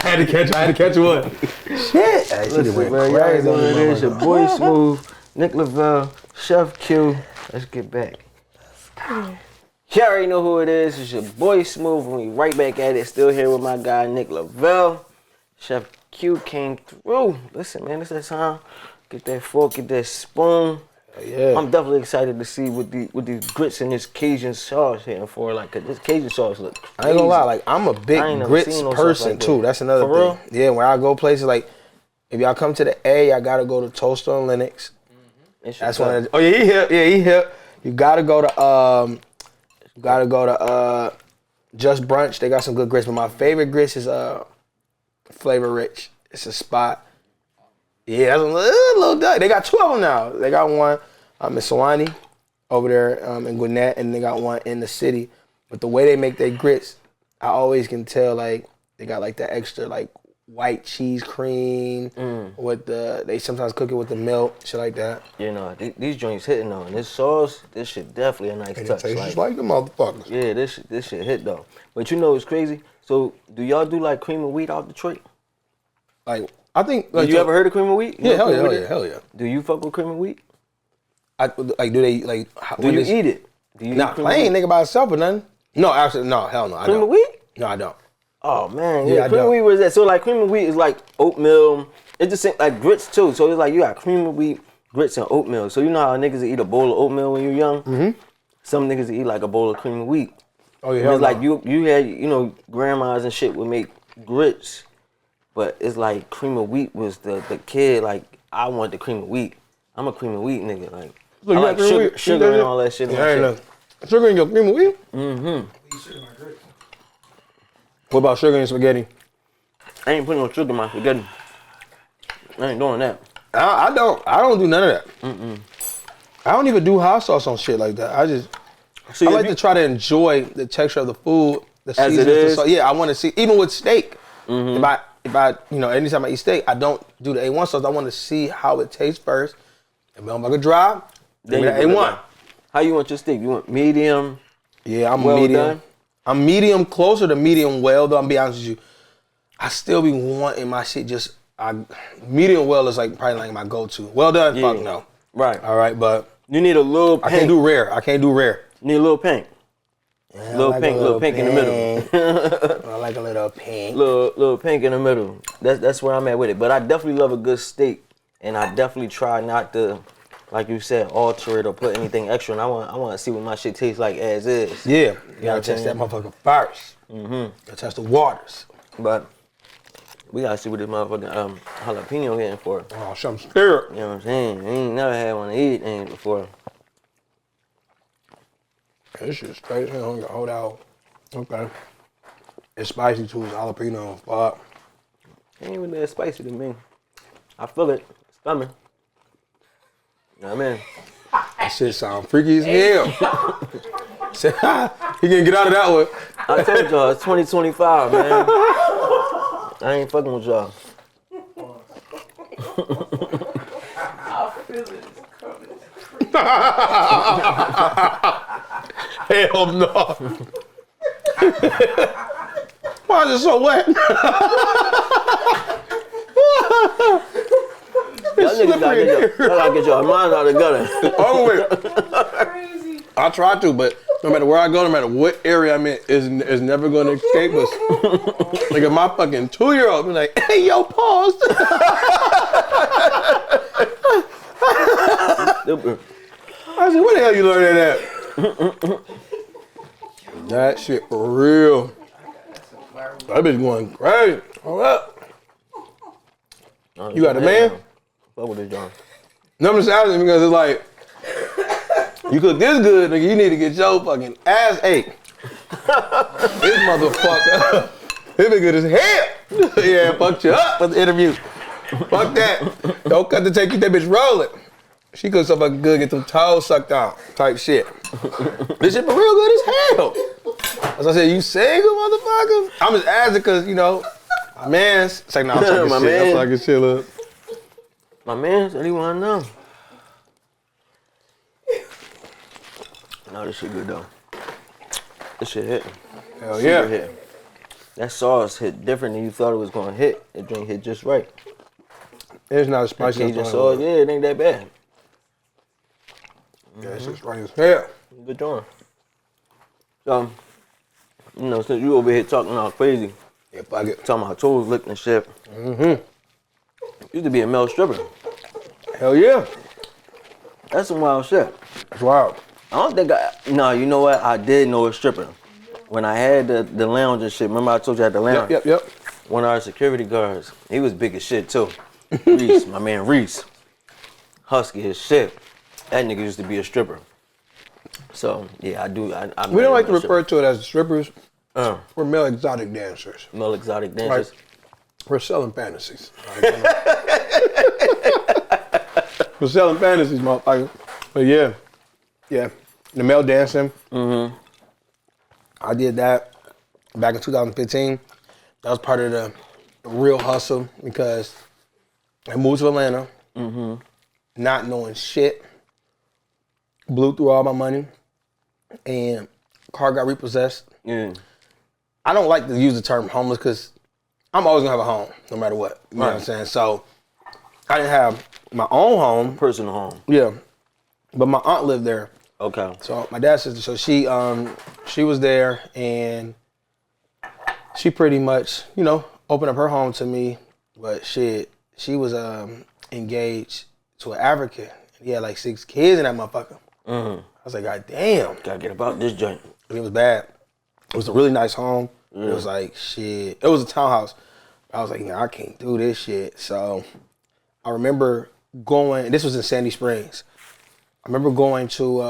had to catch one. Shit. Hey, she Listen, went man, y'all crazy know on what it this is. Your motherfucker. boy Smooth, Nick Lavelle, Chef Q. Let's get back. You already know who it is. It's your boy Smooth, and we right back at it. Still here with my guy Nick Lavelle. Chef Q came through. Listen, man, it's that time. Get that fork, get that spoon. Yeah. I'm definitely excited to see what these grits and this Cajun sauce hitting for. Like, 'cause this Cajun sauce look crazy. I ain't gonna lie, like I'm a I big ain't never grits seen no stuff person like that. too. That's another For thing. real? Yeah, when I go places like, if y'all come to the A, I gotta go to Toaster on Lennox. It's That's your one. gut. Oh yeah, he hip. Yeah, he hip. You gotta go to Just Brunch. They got some good grits, but my favorite grits is Flavor Rich. It's a spot. Yeah, that's a little duck. They got two of them now. They got one in Sewanee over there in Gwinnett, and they got one in the city. But the way they make their grits, I always can tell like they got like the extra like white cheese cream with they sometimes cook it with the milk, shit like that. You know, these joints hitting on this sauce. This shit definitely a nice And it touch. tastes just like the motherfuckers. Yeah, this shit hit though. But you know it's crazy. So do y'all do like cream of wheat out Detroit? Like I think. Have you ever heard of cream of wheat? You Yeah, know hell cream yeah, of hell wheat yeah, hell yeah. Do you fuck with cream of wheat? Like do they like? Do you eat it? Do you Nah, eat cream of plain wheat? nigga by itself or nothing. No, absolutely no, hell no. I Cream don't. of wheat? No, I don't. Oh man, Yeah, yeah. I Cream of don't. wheat, where's that? So like cream of wheat is like oatmeal. It just ain't like grits too. So it's like you got cream of wheat, grits, and oatmeal. So you know how niggas eat a bowl of oatmeal when you're young? Mm-hmm. Some niggas eat like a bowl of cream of wheat. Oh yeah, And hell it's like no. you had, you know, grandmas and shit would make grits, but it's like cream of wheat was the kid. Like I want the cream of wheat. I'm a cream of wheat nigga. Like Look, I you like got cream of sugar, wheat? sugar and all that shit. in my Yeah, shit. ain't no sugar in your cream of wheat? Mm-hmm. What about sugar and spaghetti? I ain't putting no sugar in my spaghetti. I ain't doing that. I don't do none of that. I don't even do hot sauce on shit like that. See, I if like you- to try to enjoy the texture of the food, the As it seasons. The is? sauce. Yeah, I want to see. Even with steak, if I, you know, anytime I eat steak, I don't do the A1 sauce. I want to see how it tastes first. If I'm gonna dry, Then then you the put it A1. down. How you want your steak? You want medium? Yeah, I'm Well medium. done? I'm medium, closer to medium well. Though I'm be honest with you, I still be wanting my shit just. Medium well is like probably like my go-to. Well done, Yeah. fuck no. Right. All right, but You need a little I pink. can't do rare. I can't do rare. You need a little pink. Yeah, Little pink in the middle. I like a little pink. little pink in the middle. That's where I'm at with it. But I definitely love a good steak, and I definitely try not to, like you said, alter it or put anything extra. And I want to see what my shit tastes like as is. Yeah, you know gotta what I'm test that saying? motherfucker first. Gotta test the waters. But we gotta see what this motherfucking jalapeno getting for. Oh, shit, I'm scared. You know what I'm saying? I ain't never had one to eat things before. This shit straight. Hold out. Okay. It's spicy too. It's jalapeno. Fuck. Ain't even that spicy to me. I feel it. It's coming. You know what I mean? That shit sound freaky as hell. He can get out of that one. I told y'all, it's 2025, man. I ain't fucking with y'all. Hell no. Why is it so wet? Y'all niggas gotta get your mind out of the gutter. Oh, wait. I try to, but no matter where I go, no matter what area I'm in, is never going to escape us. Like if my fucking 2-year-old be like, hey, yo, pause. I said, where the hell you learn that at? That shit for real. That bitch going crazy. Hold up. You got a man? What would it, John? No, I'm just asking because it's like, you cook this good, nigga, you need to get your fucking ass ate. This motherfucker, this been good as hell. Yeah, fucked you up for the interview. Fuck that. Don't cut the tape, keep that bitch rolling. She cooks so fucking good, get them toes sucked out, type shit. This shit for real good as hell. As I said, you single, motherfucker? I'm just asking because, you know, my man's, it's like, nah, I'm talking My shit. man. I'm talking shit up. My man said he wanna know. No, this shit good though. This shit hit. Hell Super yeah. hit. That sauce hit different than you thought it was gonna hit. It didn't hit just right. It's not as spicy as Cajun sauce, yeah, it ain't that bad. Yeah, it's just right as hell. Good job. So, you know, since you over here talking all crazy, Yeah, fuck it. talking about toes licked and shit. Used to be a male stripper. Hell yeah. That's some wild shit. That's wild. I don't think no, you know what? I did know a stripper. When I had the lounge and shit, remember I told you I had the lounge? Yep. One of our security guards, he was big as shit too. Reese, my man Reese. Husky as shit. That nigga used to be a stripper. So, yeah, I do. We don't like to refer to it as strippers. Uh, We're male exotic dancers. male exotic dancers. Like, we're selling fantasies. We're selling fantasies, motherfucker. But yeah. The male dancing. I did that back in 2015. That was part of the real hustle because I moved to Atlanta, not knowing shit. Blew through all my money, and car got repossessed. Yeah. I don't like to use the term homeless because I'm always gonna have a home, no matter what. You know what I'm saying? So I didn't have my own home. Personal home. Yeah, but my aunt lived there. Okay. So my dad's sister, so she was there, and she pretty much, you know, opened up her home to me. But shit, she was engaged to an African. He had like 6 kids in that motherfucker. I was like, God damn. Gotta get about this joint. It was bad. It was a really nice home. It was like, shit. It was a townhouse. I was like, nah, I can't do this shit. So I remember going, this was in Sandy Springs. I remember going to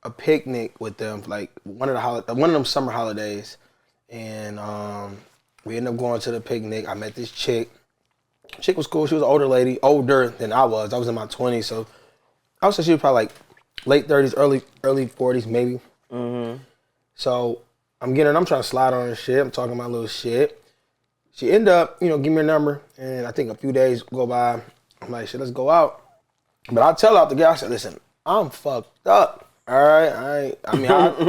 a picnic with them, like one of them summer holidays. And we ended up going to the picnic. I met this chick. Chick was cool. She was an older lady, older than I was. I was in my 20s. So I would say she was probably like late 30s, early 40s maybe. So I'm trying to slide on her shit. I'm talking my little shit. She ended up, you know, give me her number. And I think a few days go by. I'm like, shit, let's go out. But I tell her out the gate, I said, listen, I'm fucked up. All right,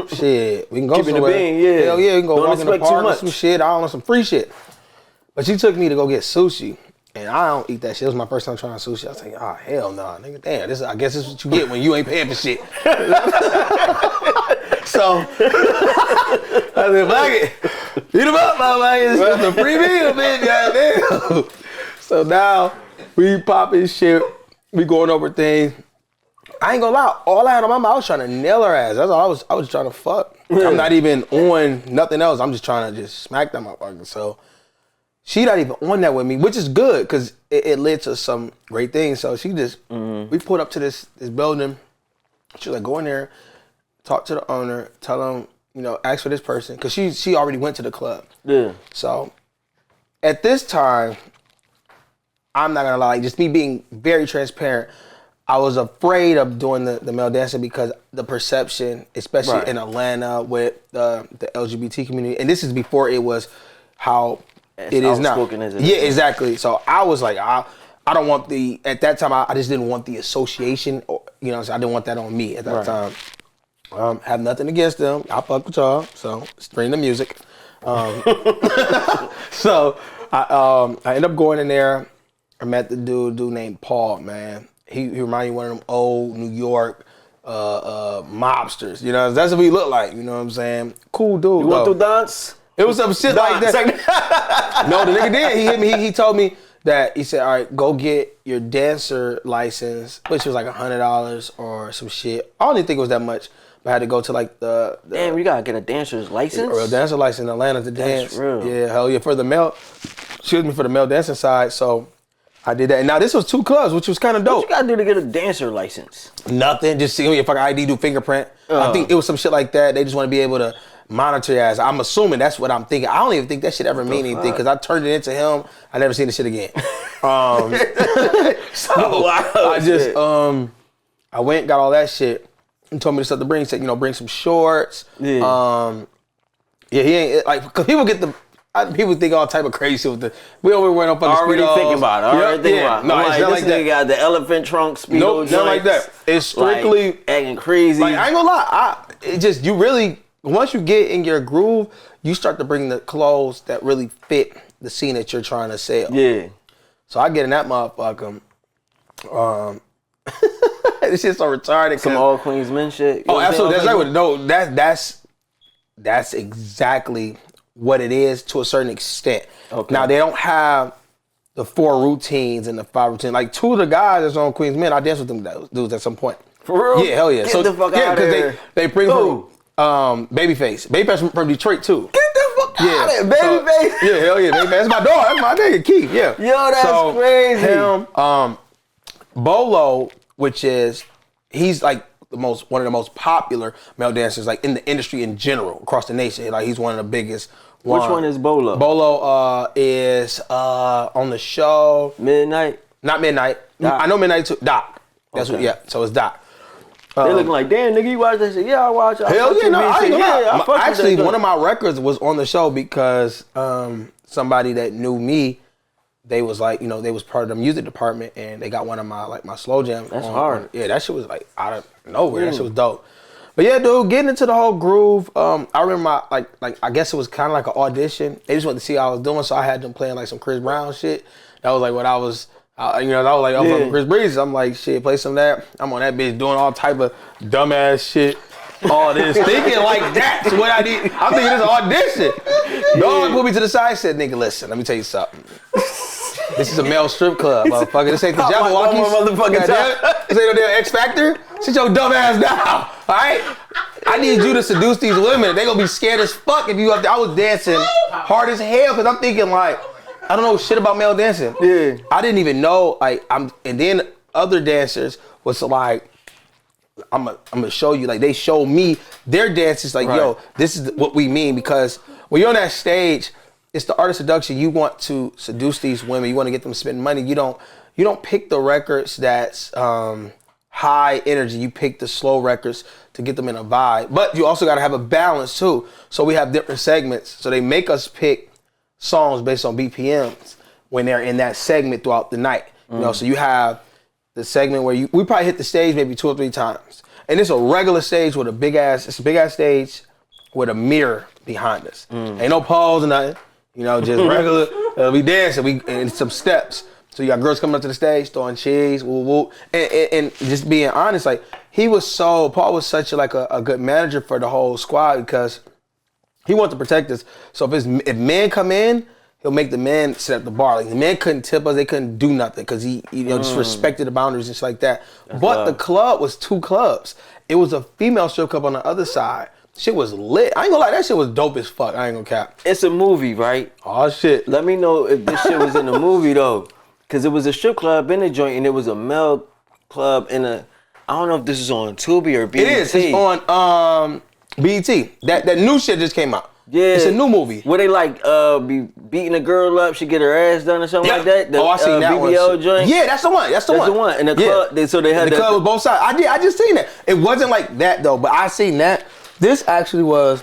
shit, we can go Keeping somewhere. the bean, yeah. Hell yeah, we can go Don't walk in the expect too park or much. some shit. I don't know, some free shit. But she took me to go get sushi. And I don't eat that shit. It was my first time trying sushi. I was like, oh, hell no, nigga. Damn, I guess this is what you get when you ain't paying for shit. So, I said, fuck it. Eat them up, motherfucker. It's just a free meal, bitch. Goddamn. So now, we popping shit. We going over things. I ain't gonna lie. All I had on my mouth, I was trying to nail her ass. That's all I was trying to fuck. I'm not even on nothing else. I'm just trying to just smack that motherfucker. So, she not even on that with me, which is good because it led to some great things. So she just, we pulled up to this building. She was like, go in there, talk to the owner, tell them, you know, ask for this person. Because she already went to the club. Yeah. So at this time, I'm not going to lie, just me being very transparent, I was afraid of doing the male dancing because the perception, especially in Atlanta with the LGBT community, and this is before it was how it is not. Yeah, exactly. So I was like, I don't want at that time, I just didn't want the association, or, you know, I didn't want that on me at that time. Have nothing against them. I fuck with y'all, so stream the music. So I ended up going in there. I met the dude named Paul, man. He reminded me of one of them old New York mobsters. You know, that's what he looked like. You know what I'm saying? Cool dude. You went through dance? It was some shit like that. No, the nigga did. He hit me. He told me that he said, all right, go get your dancer license, which was like $100 or some shit. I don't even think it was that much. But I had to go to like the damn, you gotta get a dancer's license? A dancer license in Atlanta to dance. That's real. Yeah, hell yeah. For the male dancing side. So I did that. And now this was 2 clubs, which was kind of dope. What you gotta do to get a dancer license? Nothing. Just see your fucking ID, do fingerprint. I think it was some shit like that. They just want to be able to monitor your ass. I'm assuming that's what I'm thinking. I don't even think that shit ever mean anything because I turned it into him. I never seen the shit again. So I just I went, got all that shit. He told me the stuff to bring. He said, you know, bring some shorts. Yeah. He ain't like, because people get people think all type of crazy shit with the. We over wearing up on the already thinking about it. Already thinking about it. No, it's like, not like that. Got the elephant trunk speedo nope, not like that. It's strictly like, acting crazy. Like I ain't gonna lie. It just you really once you get in your groove, you start to bring the clothes that really fit the scene that you're trying to sell. Yeah. So I get in that motherfucker. This shit's so retarded. Some all Queens men shit. Oh, absolutely. That's exactly what it is to a certain extent. Okay. Now they don't have the 4 routines and the 5 routines. Like 2 of the guys that's on Queens Men, I danced with them dudes at some point. For real? Yeah, hell yeah. Get the fuck out of here. They bring from Babyface. Babyface from Detroit too. Get the fuck out of here, Babyface. Yeah, hell yeah. Babyface. That's my dog. That's my nigga, Keith. Yeah. Yo, that's crazy. Him, Bolo, which is he's like one of the most popular male dancers like in the industry in general across the nation. Like he's one of the biggest. Which one is Bolo? Bolo is on the show Midnight. Not Midnight. Doc. I know Midnight too. Doc. That's what. Yeah. So it's Doc. They looking like, damn, nigga, you watch that shit? Yeah, I watch it. Hell yeah, no, I ain't gonna lie. Actually, one of my records was on the show because somebody that knew me, they was like, you know, they was part of the music department and they got one of my slow jams. That's hard. Yeah, that shit was like out of nowhere. That shit was dope. But yeah, dude, getting into the whole groove. I remember my like I guess it was kind of like an audition. They just wanted to see how I was doing, so I had them playing like some Chris Brown shit. That was like what I was. You know, I was like, I'm from Chris Breeze. I'm like, shit, play some of that. I'm on that bitch doing all type of dumbass shit. All this thinking like that's what I need. I'm thinking this audition. Dog put me to the side. Said, nigga, listen, let me tell you something. This is a male strip club, motherfucker. This ain't the Jabberwockies. This ain't no damn X Factor. Sit your dumb ass down, all right? I need you to seduce these women. They gonna be scared as fuck if you up there. I was dancing hard as hell because I'm thinking like, I don't know shit about male dancing. Yeah. I didn't even know, and then other dancers was like, I'm gonna show you, like they showed me their dances like, yo, this is what we mean because when you're on that stage, it's the art of seduction. You want to seduce these women. You want to get them to spend money. You don't pick the records that's high energy. You pick the slow records to get them in a vibe. But you also gotta have a balance too. So we have different segments. So they make us pick songs based on BPMs when they're in that segment throughout the night. You know, so you have the segment where we probably hit the stage maybe 2 or 3 times. And it's a regular stage with a big ass stage with a mirror behind us. Ain't no pause or nothing. You know, just regular. We dancing, and some steps. So you got girls coming up to the stage, throwing cheese, woo woo. And just being honest, like Paul was such a good manager for the whole squad because he wanted to protect us. So if men come in, he'll make the men sit at the bar. Like the men couldn't tip us, they couldn't do nothing because he just respected the boundaries and shit like that. But the club was 2 clubs. It was a female strip club on the other side. Shit was lit. I ain't gonna lie, that shit was dope as fuck. I ain't gonna cap. It's a movie, right? Oh shit. Let me know if this shit was in the movie though. Cause it was a strip club in a joint and it was a male club in a, I don't know if this is on Tubi or BET. It is. It's on BET. That new shit just came out. Yeah. It's a new movie. Where they like be beating a girl up, she get her ass done or something like that. I seen that BBL one. joint. Yeah, that's the one. That's the one. And the club, so they had the club with both sides. I just seen that. It wasn't like that though, but I seen that. This actually was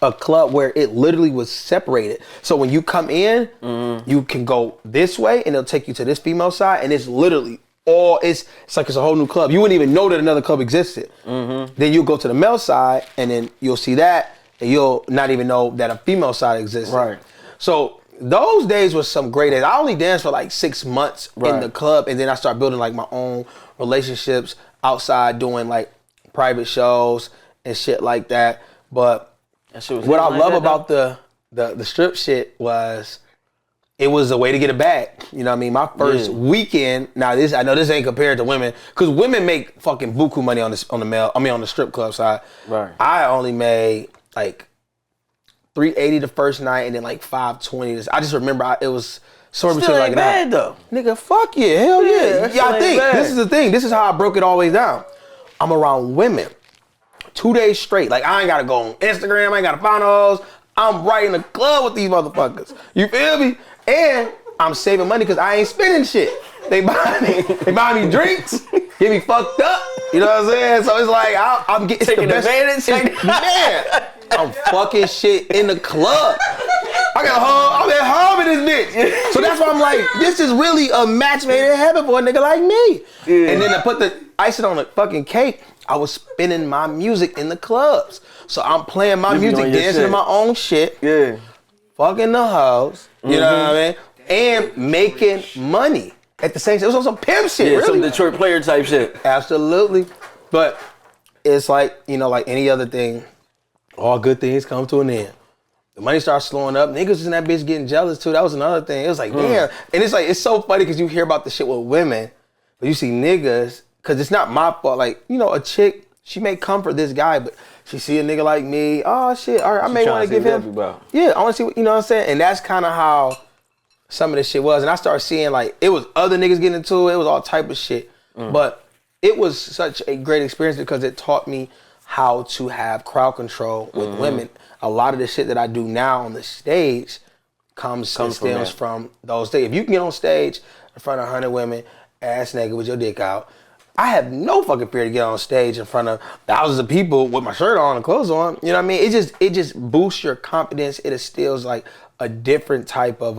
a club where it literally was separated. So when you come in, you can go this way and it'll take you to this female side, and it's literally it's like it's a whole new club. You wouldn't even know that another club existed. Then you'll go to the male side and then you'll see that, and you'll not even know that a female side exists. Right. So those days was some great days. I only danced for like 6 months in the club, and then I started building like my own relationships outside, doing like private shows and shit like that. But what I love about the strip shit was it was a way to get a bag. You know what I mean? My first weekend. Now I know this ain't compared to women, because women make fucking buku money on the strip club side. Right. I only made like $380 the first night, and then like $520. I just remember it was somewhere between like bad though. Nigga, fuck yeah, hell yeah. Yeah, I think this is the thing. This is how I broke it all the way down. I'm around women 2 days straight. Like, I ain't gotta go on Instagram. I ain't gotta find those. I'm right in the club with these motherfuckers. You feel me? And I'm saving money because I ain't spending shit. They buy me drinks, get me fucked up. You know what I'm saying? So it's like I'm getting taking advantage. Man, I'm fucking shit in the club. I'm at home in this bitch. So that's why I'm like, this is really a match made in heaven for a nigga like me. Yeah. And then I put the icing on the fucking cake. I was spinning my music in the clubs. So I'm playing my music, dancing to my own shit. Yeah. Fucking the hoes. You know what I mean? And making money at the same time. It was on some pimp shit, really. Some Detroit player type shit. Absolutely. But it's like, you know, like any other thing, all good things come to an end. The money starts slowing up. Niggas was in that bitch getting jealous too. That was another thing. It was like, damn. And it's like, it's so funny because you hear about the shit with women, but you see niggas, because it's not my fault. Like, you know, a chick, she may come for this guy, but she see a nigga like me. Oh shit, all right, I may want to give him. Yeah, I want to see what, you know what I'm saying? And that's kind of how some of this shit was. And I started seeing like, it was other niggas getting into it. It was all type of shit. But it was such a great experience because it taught me how to have crowd control with women. A lot of the shit that I do now on the stage comes and stems from those days. If you can get on stage in front of 100 women, ass naked with your dick out, I have no fucking fear to get on stage in front of thousands of people with my shirt on and clothes on. You know what I mean? It just boosts your confidence. It instills like a different type of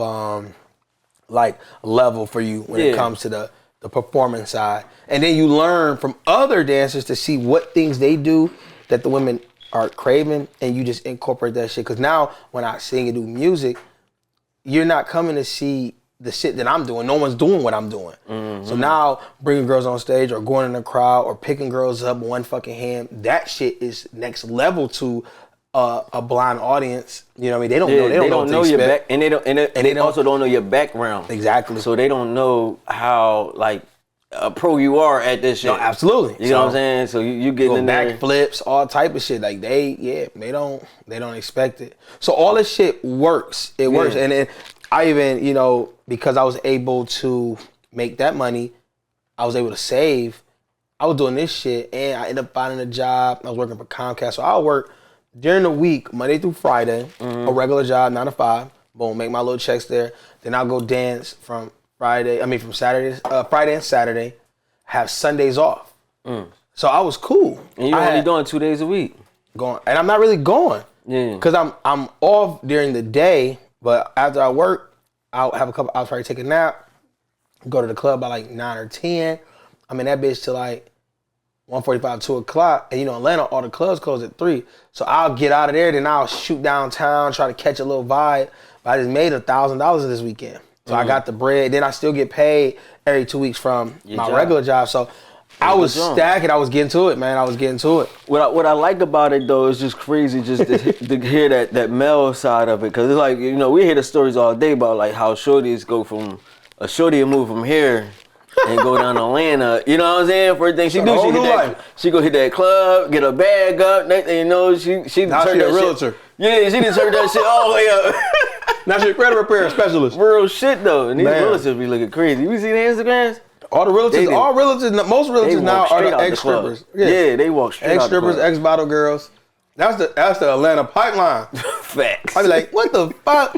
like level for you when it comes to the performance side. And then you learn from other dancers to see what things they do that the women are craving, and you just incorporate that shit. Because now when I sing and do music, you're not coming to see the shit that I'm doing. No one's doing what I'm doing. So now bringing girls on stage or going in the crowd or picking girls up one fucking hand, that shit is next level to a blind audience. You know what I mean? They don't know your back, and they also don't know your background. Exactly. So they don't know how like a pro you are at this shit. No, absolutely. You know what I'm saying? So you getting in there, back flips, all type of shit. Like they don't expect it. So all this shit works. It works. And then I even, you know, because I was able to make that money, I was able to save. I was doing this shit, and I ended up finding a job. I was working for Comcast, so I'll work during the week, Monday through Friday, a regular job, 9 to 5. Boom, make my little checks there. Then I'll go dance from Friday and Saturday, have Sundays off. So I was cool. And you're only doing 2 days a week. And I'm not really going. Yeah. Cause I'm off during the day, but after I work, I'll probably take a nap, go to the club by like 9 or 10. I'm in that bitch till like 1:45, 2 o'clock. And you know, Atlanta, all the clubs close at 3. So I'll get out of there, then I'll shoot downtown, try to catch a little vibe. But I just made $1,000 this weekend. So I got the bread. Then I still get paid every 2 weeks from my regular job. So I was stacking. I was getting to it, man. I was getting to it. What I like about it though is just crazy, just to hear that male side of it, because it's like, you know, we hear the stories all day about like how shorties go from a shorty will move from here and go down to Atlanta. You know what I'm saying? First thing she do, she go hit that club, get her bag up. Next thing you know, she now she a realtor. Yeah, she done turned that shit all the way up. Now she's a credit repair specialist. Real shit though, and these realtors be looking crazy. You see the Instagrams? Most realtors now are the ex-strippers. Yeah, they walk straight out the club. Ex-strippers, ex-bottle girls. That's the Atlanta pipeline. Facts. I be like, what the fuck?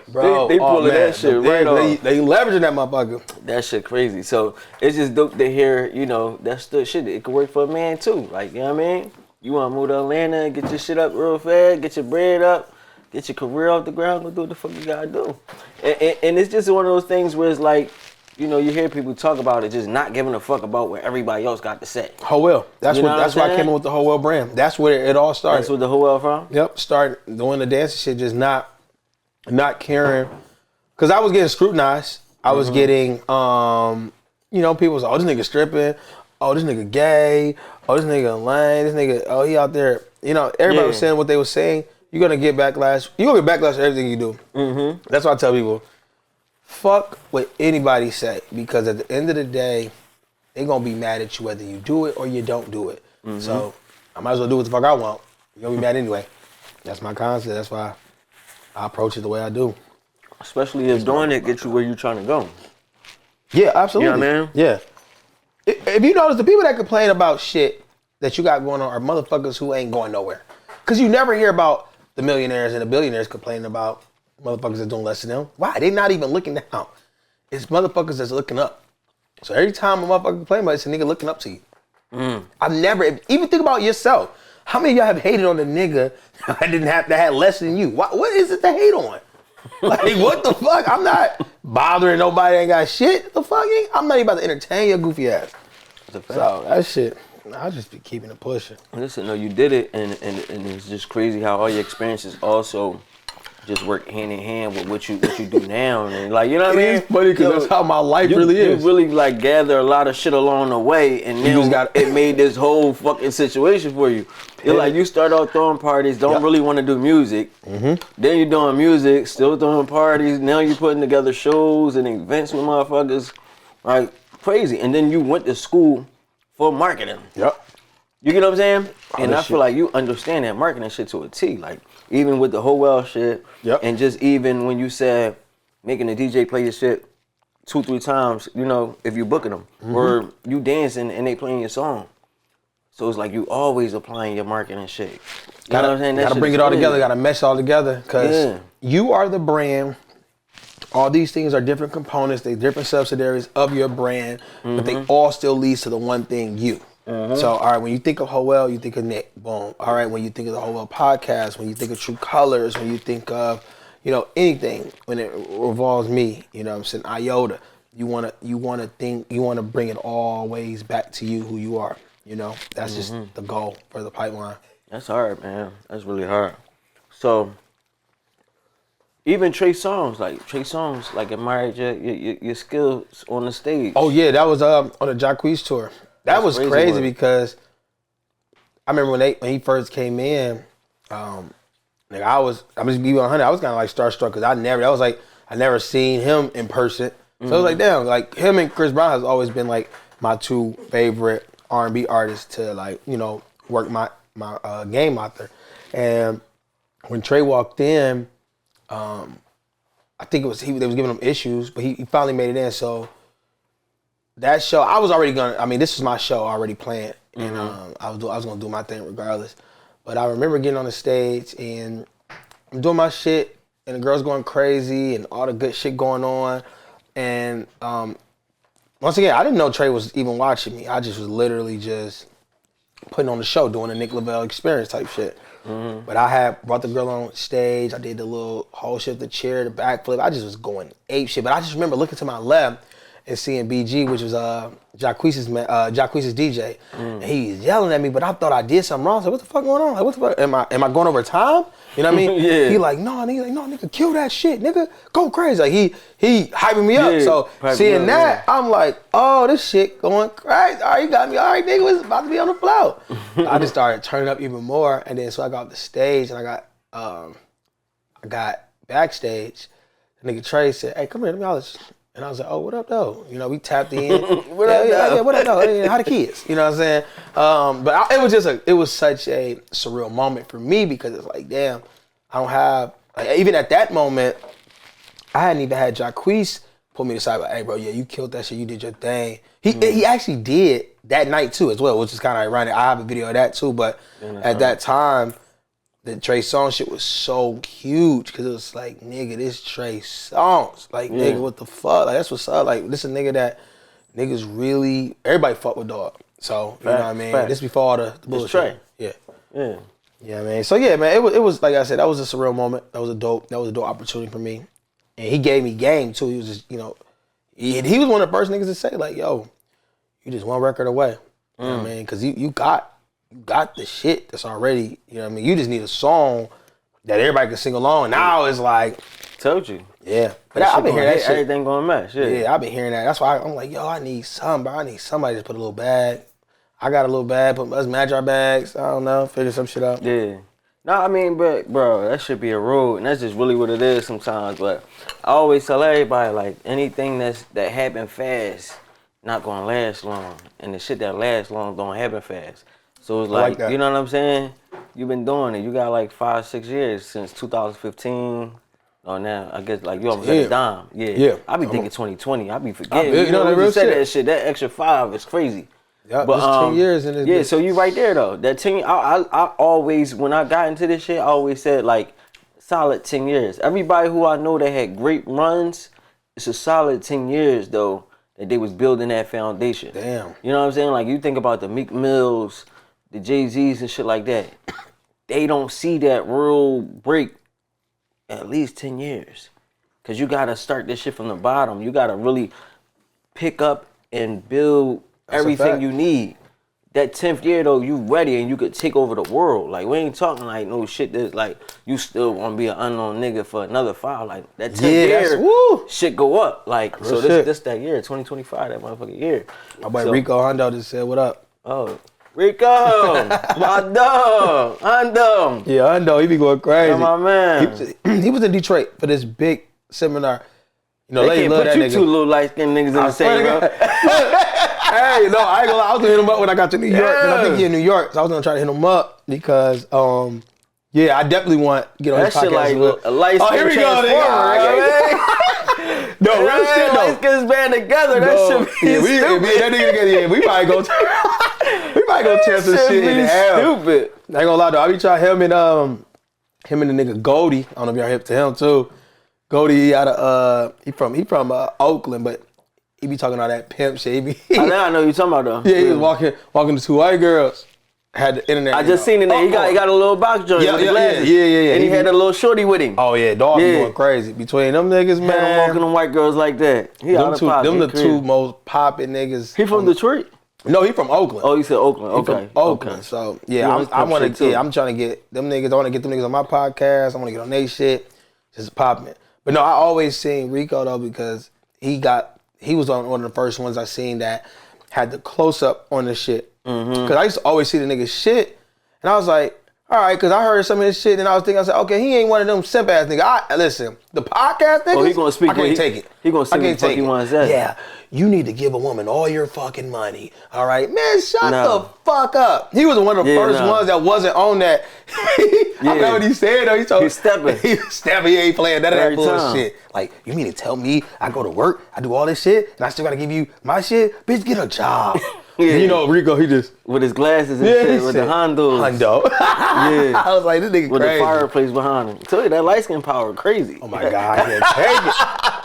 Bro, they pulling that shit right off. They leveraging that motherfucker. That shit crazy. So it's just dope to hear, you know, that's the shit. It could work for a man too. Like, you know what I mean? You want to move to Atlanta and get your shit up real fast, get your bread up, get your career off the ground, go do what the fuck you gotta do. And it's just one of those things where it's like, you hear people talk about it, just not giving a fuck about what everybody else got to say. Howell. That's why I came in with the Howell brand. That's where it all started. That's where the Howell from? Yep. Start doing the dancing shit, just not caring. Because I was getting scrutinized. I was getting, people was like, oh, this nigga stripping. Oh, this nigga gay. Oh, this nigga lame. This nigga, oh, he out there. Everybody was saying what they were saying. You're going to get backlash. You're going to get backlash for everything you do. Mm-hmm. That's why I tell people, fuck what anybody say. Because at the end of the day, they're going to be mad at you whether you do it or you don't do it. Mm-hmm. So I might as well do what the fuck I want. You're going to be mad anyway. That's my concept. That's why I approach it the way I do. Especially if doing it gets you where you're trying to go. Yeah, absolutely. You know what I mean? Yeah. If you notice, the people that complain about shit that you got going on are motherfuckers who ain't going nowhere. Because you never hear about the millionaires and the billionaires complaining about motherfuckers that doing less than them. Why? They not even looking down. It's motherfuckers that's looking up. So every time a motherfucker complain about it, it's a nigga looking up to you. I've never, even think about yourself. How many of y'all have hated on a nigga that had less than you? What is it to hate on? Like, what the fuck? I'm not bothering nobody that ain't got shit. The fuck? I'm not even about to entertain your goofy ass. So that shit, I'll just be keeping it pushing. Listen, no, you did it, and it's just crazy how all your experiences also just work hand in hand with what you do now, and like, you know what I mean? It's funny because that's how my life really is. You really like gather a lot of shit along the way, and then it made this whole fucking situation for you. It's like you start out throwing parties, don't really want to do music. Mm-hmm. Then you're doing music, still throwing parties. Now you're putting together shows and events with motherfuckers, like crazy. And then you went to school for marketing. Yep. You get what I'm saying? And I feel like you understand that marketing shit to a T. Like, even with the Howell shit, and just even when you said making the DJ play your shit 2-3 times, if you booking them, or you dancing and they playing your song. So it's like you always applying your marketing shit. You know what I'm saying? Gotta bring it all together, gotta mesh all together, because you are the brand. All these things are different components, they're different subsidiaries of your brand, but they all still lead to the one thing, you. So, all right, when you think of Howell, you think of Nick. Boom. All right, when you think of the Howell podcast, when you think of True Colors, when you think of, anything, when it revolves me, I'm saying, iota, you wanna bring it always back to you, who you are. That's just the goal for the pipeline. That's hard, man. That's really hard. So, even Trey Songz admired your skills on the stage. Oh yeah, that was on the Jacques tour. That was crazy because I remember when he first came in, I'm just be 100. I was kind of like starstruck because I never seen him in person. So I was like, damn, like him and Chris Brown has always been like my two favorite R&B artists to like, work my game out there. And when Trey walked in, I think they was giving him issues, but he finally made it in. So that show, I was already this was my show already planned, and I was gonna do my thing regardless. But I remember getting on the stage and I'm doing my shit, and the girls going crazy and all the good shit going on. And once again, I didn't know Trey was even watching me. I just was literally just putting on the show, doing the Nick Lavelle experience type shit. But I had brought the girl on stage. I did the little whole shift, the chair, the backflip. I just was going ape shit. But I just remember looking to my left and seeing BG, which was Jacques' DJ. And he's yelling at me, but I thought I did something wrong. I was like, what the fuck going on? Like, what the fuck? Am I going over time? You know what I mean? He like, no, nigga, kill that shit, nigga. Go crazy. Like he hyping me up. So seeing that, I'm like, oh, this shit going crazy. All right, you got me. All right, nigga, was about to be on the floor. I just started turning up even more. And then so I got off the stage and I got backstage. The nigga Trey said, hey, come here, let me holler. And I was like, oh, what up, though? We tapped in. What up, though? Hey, how the kids? You know what I'm saying? But it was such a surreal moment for me because it's like, damn, I don't have, like, even at that moment, I hadn't even had Jacques pull me aside, like, hey, bro, yeah, you killed that shit, you did your thing. He actually did that night, too, as well, which is kind of ironic. I have a video of that, too, but at that time, the Trey Songz shit was so huge because it was like, nigga, this Trey Songz. Like, nigga, what the fuck? Like, that's what's up. Like, this a nigga that niggas really, everybody fuck with dog. So, you know what I mean? This before all the bullshit. Trey. Yeah. Yeah. Yeah, man. So yeah, man, it was like I said, that was a surreal moment. That was a dope opportunity for me. And he gave me game too. He was just, he was one of the first niggas to say like, yo, you just one record away. You know what I mean? Cause you got the shit that's already, you know what I mean? You just need a song that everybody can sing along. And now it's like, told you. yeah. But I've been hearing that shit. Everything gonna match. Yeah, I've been hearing that. That's why I'm like, yo, I need something, bro. I need somebody to put a little bag. I got a little bag. Let's match our bags. I don't know. Figure some shit out. Yeah. No, I mean, but bro, that should be a rule, and that's just really what it is sometimes. But I always tell everybody, like, anything that happen fast, not gonna last long, and the shit that lasts long don't happen fast. So it's like you know what I'm saying? You've been doing it. You got like 5-6 years since 2015. Oh, now I guess like you almost at a dime. Yeah. I be thinking 2020. I be forgetting. You know you said that shit. That extra 5 is crazy. Yeah, but 10 years in this. Yeah, so you right there though. That 10. I always, when I got into this shit, I always said like solid 10 years. Everybody who I know that had great runs, it's a solid 10 years though that they was building that foundation. Damn. You know what I'm saying? Like you think about the Meek Mills, the Jay-Z's and shit like that. They don't see that real break at least 10 years. Cause you gotta start this shit from the bottom. You gotta really pick up and build everything you need. That 10th year though, you ready and you could take over the world. Like we ain't talking like no shit that's like you still want to be an unknown nigga for another 5. Like that 10th year, shit go up. Like so this that year, 2025, that motherfucking year. My boy Rico Hondo just said, "What up?" Oh, Rico, my dog, Hondo. Yeah, Hondo, he be going crazy. Oh, my man. He was in Detroit for this big seminar. You know, they can't love put that you nigga. two little light skinned niggas in the same row. Hey, no, I ain't gonna lie. I was gonna hit him up when I got to New York. Yeah. I think he in New York, so I was gonna try to hit him up because, I definitely want to get on his podcast. That shit like a light skin transformer, right? No, real shit though. Light skins band together, that shit be stupid. That nigga together, we might go tear some shit in hell. Stupid. I ain't gonna lie though. I be trying him and the nigga Goldie. I don't know if y'all hip to him too. Goldie he from Oakland, but he be talking all that pimp shit. I know you talking about though. Yeah, he was walking to 2 white girls. Had the internet. I just seen it there. He got a little box joint with the glasses. Yeah. And he had a little shorty with him. Oh yeah, dog be going crazy. Between them niggas, man. I'm walking them white girls like that. Them the two most popping niggas. He from Detroit? No, he from Oakland. Oh, you said Oakland. Okay. Oakland. Okay. So I'm trying to get them niggas. I want to get them niggas on my podcast. I want to get on their shit. Just popping. But no, I always seen Rico though because he was on one of the first ones I seen that had the close up on the shit. Because I used to always see the nigga shit, and I was like, all right, because I heard some of his shit, and I was thinking, I said, okay, he ain't one of them simp ass niggas. Listen, the podcast niggas, he gonna speak. I can't take it. He gonna speak what the fuck he wants to say. Yeah, you need to give a woman all your fucking money. All right, man, shut the fuck up. He was one of the first ones that wasn't on that. I know what he said though. He's stepping. He ain't playing none of that bullshit. Like, you mean to tell me I go to work, I do all this shit, and I still gotta give you my shit? Bitch, get a job. Yeah. You know, Rico, he just with his glasses and shit, with the Hondo. Yeah. I was like, this nigga with crazy. The fireplace behind him. I tell you, that light skin power crazy. Oh my God, I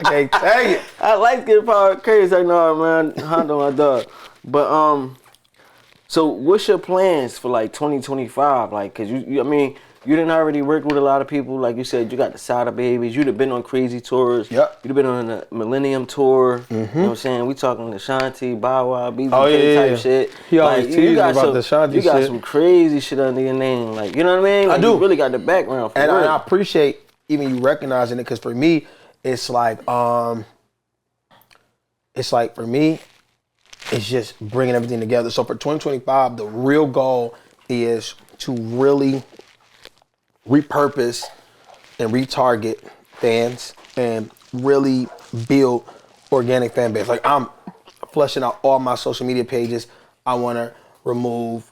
can't take it. That light skin power crazy. I know, man. Hondo, my dog. But so what's your plans for like 2025? Like, cause you didn't already work with a lot of people. Like you said, you got the Sada Babies. You'd have been on crazy tours. Yep. You'd have been on the Millennium Tour. You know what I'm saying? We talking Ashanti, Bow Wow, B2k type shit. He always teased about the Ashanti shit. You got some crazy shit under your name. Like, you know what I mean? Like, I do. You really got the background for and real. I appreciate even you recognizing it, because for me, it's just bringing everything together. So for 2025, the real goal is to really repurpose and retarget fans and really build organic fan base. Like, I'm fleshing out all my social media pages. I want to remove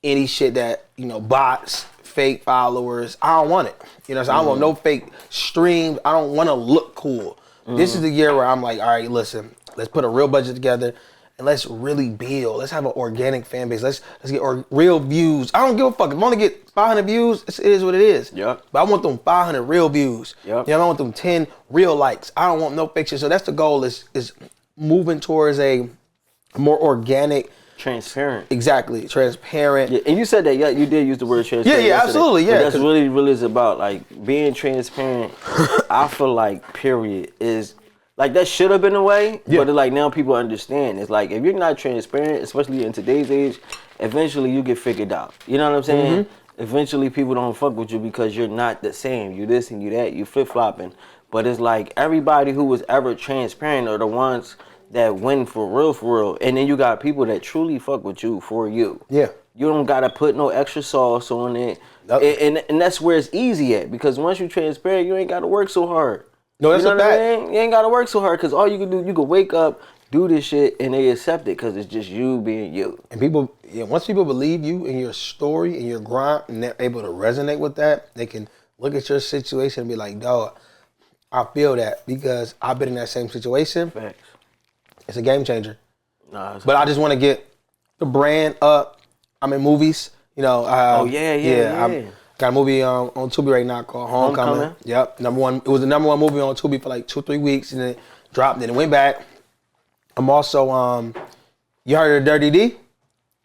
any shit that, bots, fake followers. I don't want it. You know what I'm saying? I don't want no fake streams. I don't want to look cool. This is the year where I'm like, all right, listen, let's put a real budget together and let's really build. Let's have an organic fan base. Let's get real views. I don't give a fuck. If I only get 500 views, it is what it is. Yep. But I want them 500 real views. Yep. I want them 10 real likes. I don't want no pictures. So that's the goal, is moving towards a more organic transparent. Exactly, transparent. Yeah, and you said that, yeah, you did use the word transparent. Yeah, absolutely, yeah. But that's really is about, like, being transparent. I feel like, period, is, like, that should have been a way, but, like, now people understand. It's like, if you're not transparent, especially in today's age, eventually you get figured out. You know what I'm saying? Mm-hmm. Eventually people don't fuck with you because you're not the same. You this and you that, you flip-flopping. But it's like, everybody who was ever transparent are the ones that win for real. And then you got people that truly fuck with you for you. Yeah. You don't gotta put no extra sauce on it. Nope. And that's where it's easy at, because once you're transparent, you ain't gotta work so hard. No, that's a fact. You ain't gotta work so hard, because all you can do, you can wake up, do this shit, and they accept it because it's just you being you. And people, once people believe you and your story and your grind, and they're able to resonate with that, they can look at your situation and be like, dog, I feel that because I've been in that same situation. Facts. It's a game changer. Nah, but I just want to get the brand up. I'm in movies, you know. I got a movie on Tubi right now called Homecoming. Yep, number one. It was the number one movie on Tubi for like 2-3 weeks, and then it dropped, and it went back. I'm also, you heard of Dirty D?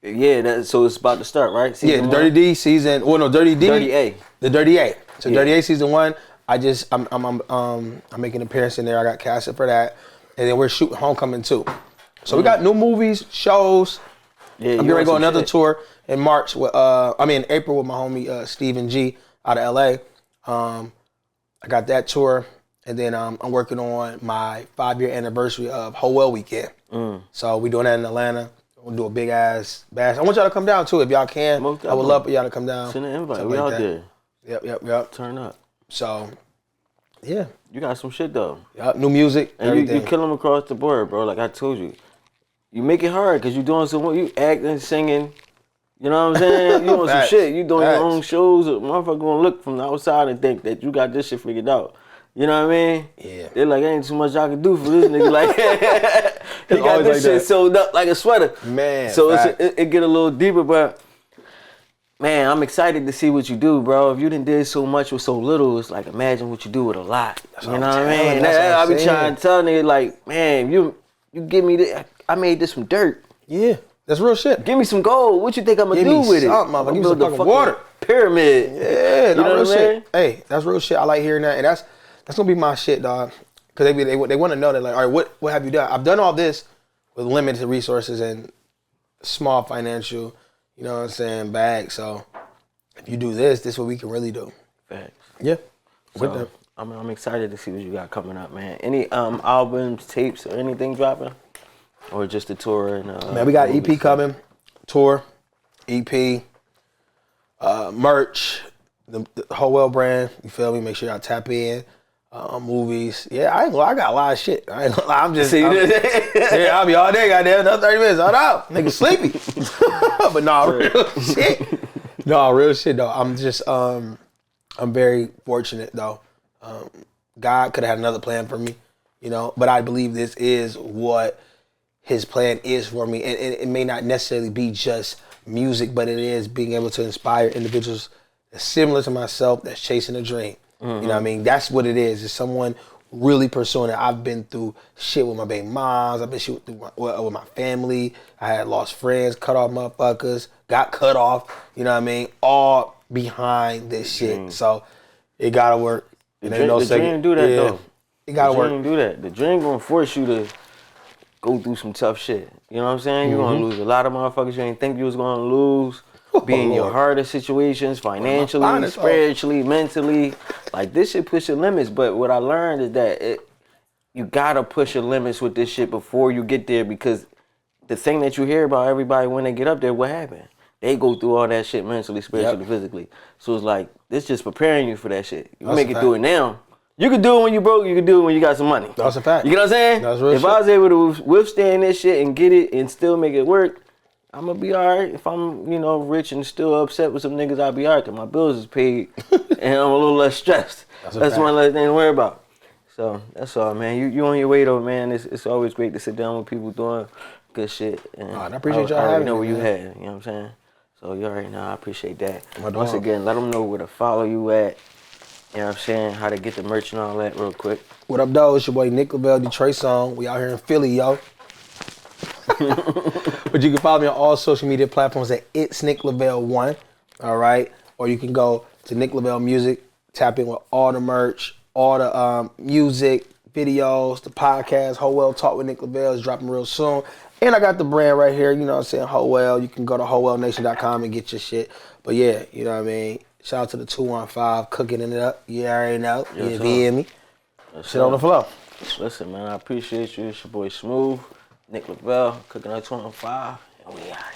Yeah, so it's about to start, right? Season the Dirty D season. Well, no, Dirty D. Dirty A. The Dirty A. So Dirty A season 1. I'm making an appearance in there. I got casted for that. And then we're shooting Homecoming 2. So we got new movies, shows. Yeah, I'm going to go another tour in March. In April with my homie Stephen G out of LA. I got that tour, and then I'm working on my 5-year anniversary of Howell Weekend. So we doing that in Atlanta. We'll do a big ass bash. I want y'all to come down too if y'all can. I would love for y'all to come down. Send an invite. We out there. Yep. Turn up. So, yeah. You got some shit though. Yep, new music, and everything. You kill them across the board, bro. Like I told you. You make it hard because you doing some, you acting, singing. You know what I'm saying? You doing some shit. You doing your own shows. A motherfucker gonna look from the outside and think that you got this shit figured out. You know what I mean? Yeah. They're like, ain't too much y'all can do for this nigga. Like, he got this shit sewed up like a sweater. Man. So it get a little deeper, but man, I'm excited to see what you do, bro. If you done did so much with so little, it's like, imagine what you do with a lot. You know what I mean? I be trying to tell niggas, like, man, you give me this. I made this from dirt. Yeah. That's real shit. Give me some gold. What you think I'm gonna do with it? Give me some fucking water. Pyramid. Yeah, you know real shit. Hey, that's real shit. I like hearing that, and that's gonna be my shit, dog. Because they want to know that, like, all right, what have you done? I've done all this with limited resources and small financial, you know what I'm saying, bag. So if you do this is what we can really do. Facts. Yeah. So, I'm excited to see what you got coming up, man. Any albums, tapes, or anything dropping? Or just a tour? And man, we got EP coming, tour, EP, merch, the Howell brand. You feel me? Make sure y'all tap in. Movies. Yeah, I got a lot of shit. I ain't gonna lie. I'll be all day, goddamn, another 30 minutes. Hold up. Nigga sleepy. But real shit. Real shit though. I'm just I'm very fortunate though. God could have had another plan for me, you know, but I believe this is what his plan is for me. And it may not necessarily be just music, but it is being able to inspire individuals that's similar to myself that's chasing a dream. Mm-hmm. You know what I mean? That's what it is. It's someone really pursuing it. I've been through shit with my baby moms. I've been shit with my family. I had lost friends, cut off motherfuckers, got cut off. You know what I mean? All behind this shit. So it gotta work. The dream do that though. It gotta work. The dream do that. The dream gonna force you to go through some tough shit. You know what I'm saying? You're gonna lose a lot of motherfuckers you ain't think you was gonna lose. Be in your hardest situations, financially, spiritually, mentally. Like, this shit push your limits. But what I learned is that you gotta push your limits with this shit before you get there, because the thing that you hear about everybody when they get up there, what happened? They go through all that shit mentally, spiritually, physically. So it's like, this just preparing you for that shit. You make it through it now. You can do it when you broke, you can do it when you got some money. That's a fact. You know what I'm saying? That's real shit. If I was able to withstand this shit and get it and still make it work, I'm gonna be all right. If I'm, rich and still upset with some niggas, I'll be all right, because my bills is paid and I'm a little less stressed. That's one less thing to worry about. So that's all, man. You on your way though, man. It's always great to sit down with people doing good shit. And I appreciate y'all having me. I already know where you had, you know what I'm saying? So you already know, I appreciate that. Once again, let them know where to follow you at. You know what I'm saying? How to get the merch and all that real quick. What up, though? It's your boy Nick Lavelle, Detroit Song. We out here in Philly, yo. But you can follow me on all social media platforms at It's Nick Lavelle 1. All right. Or you can go to Nick Lavelle Music, tap in with all the merch, all the music, videos, the podcast. Howell Talk with Nick Lavelle is dropping real soon. And I got the brand right here, you know what I'm saying, Howell. You can go to howellnation.com and get your shit. But yeah, you know what I mean? Shout out to the 215, cooking it up. You already know. You feel me? Shit on the floor. Listen, man, I appreciate you. It's your boy Smooth, Nick Lavelle, cooking at 215, and we out.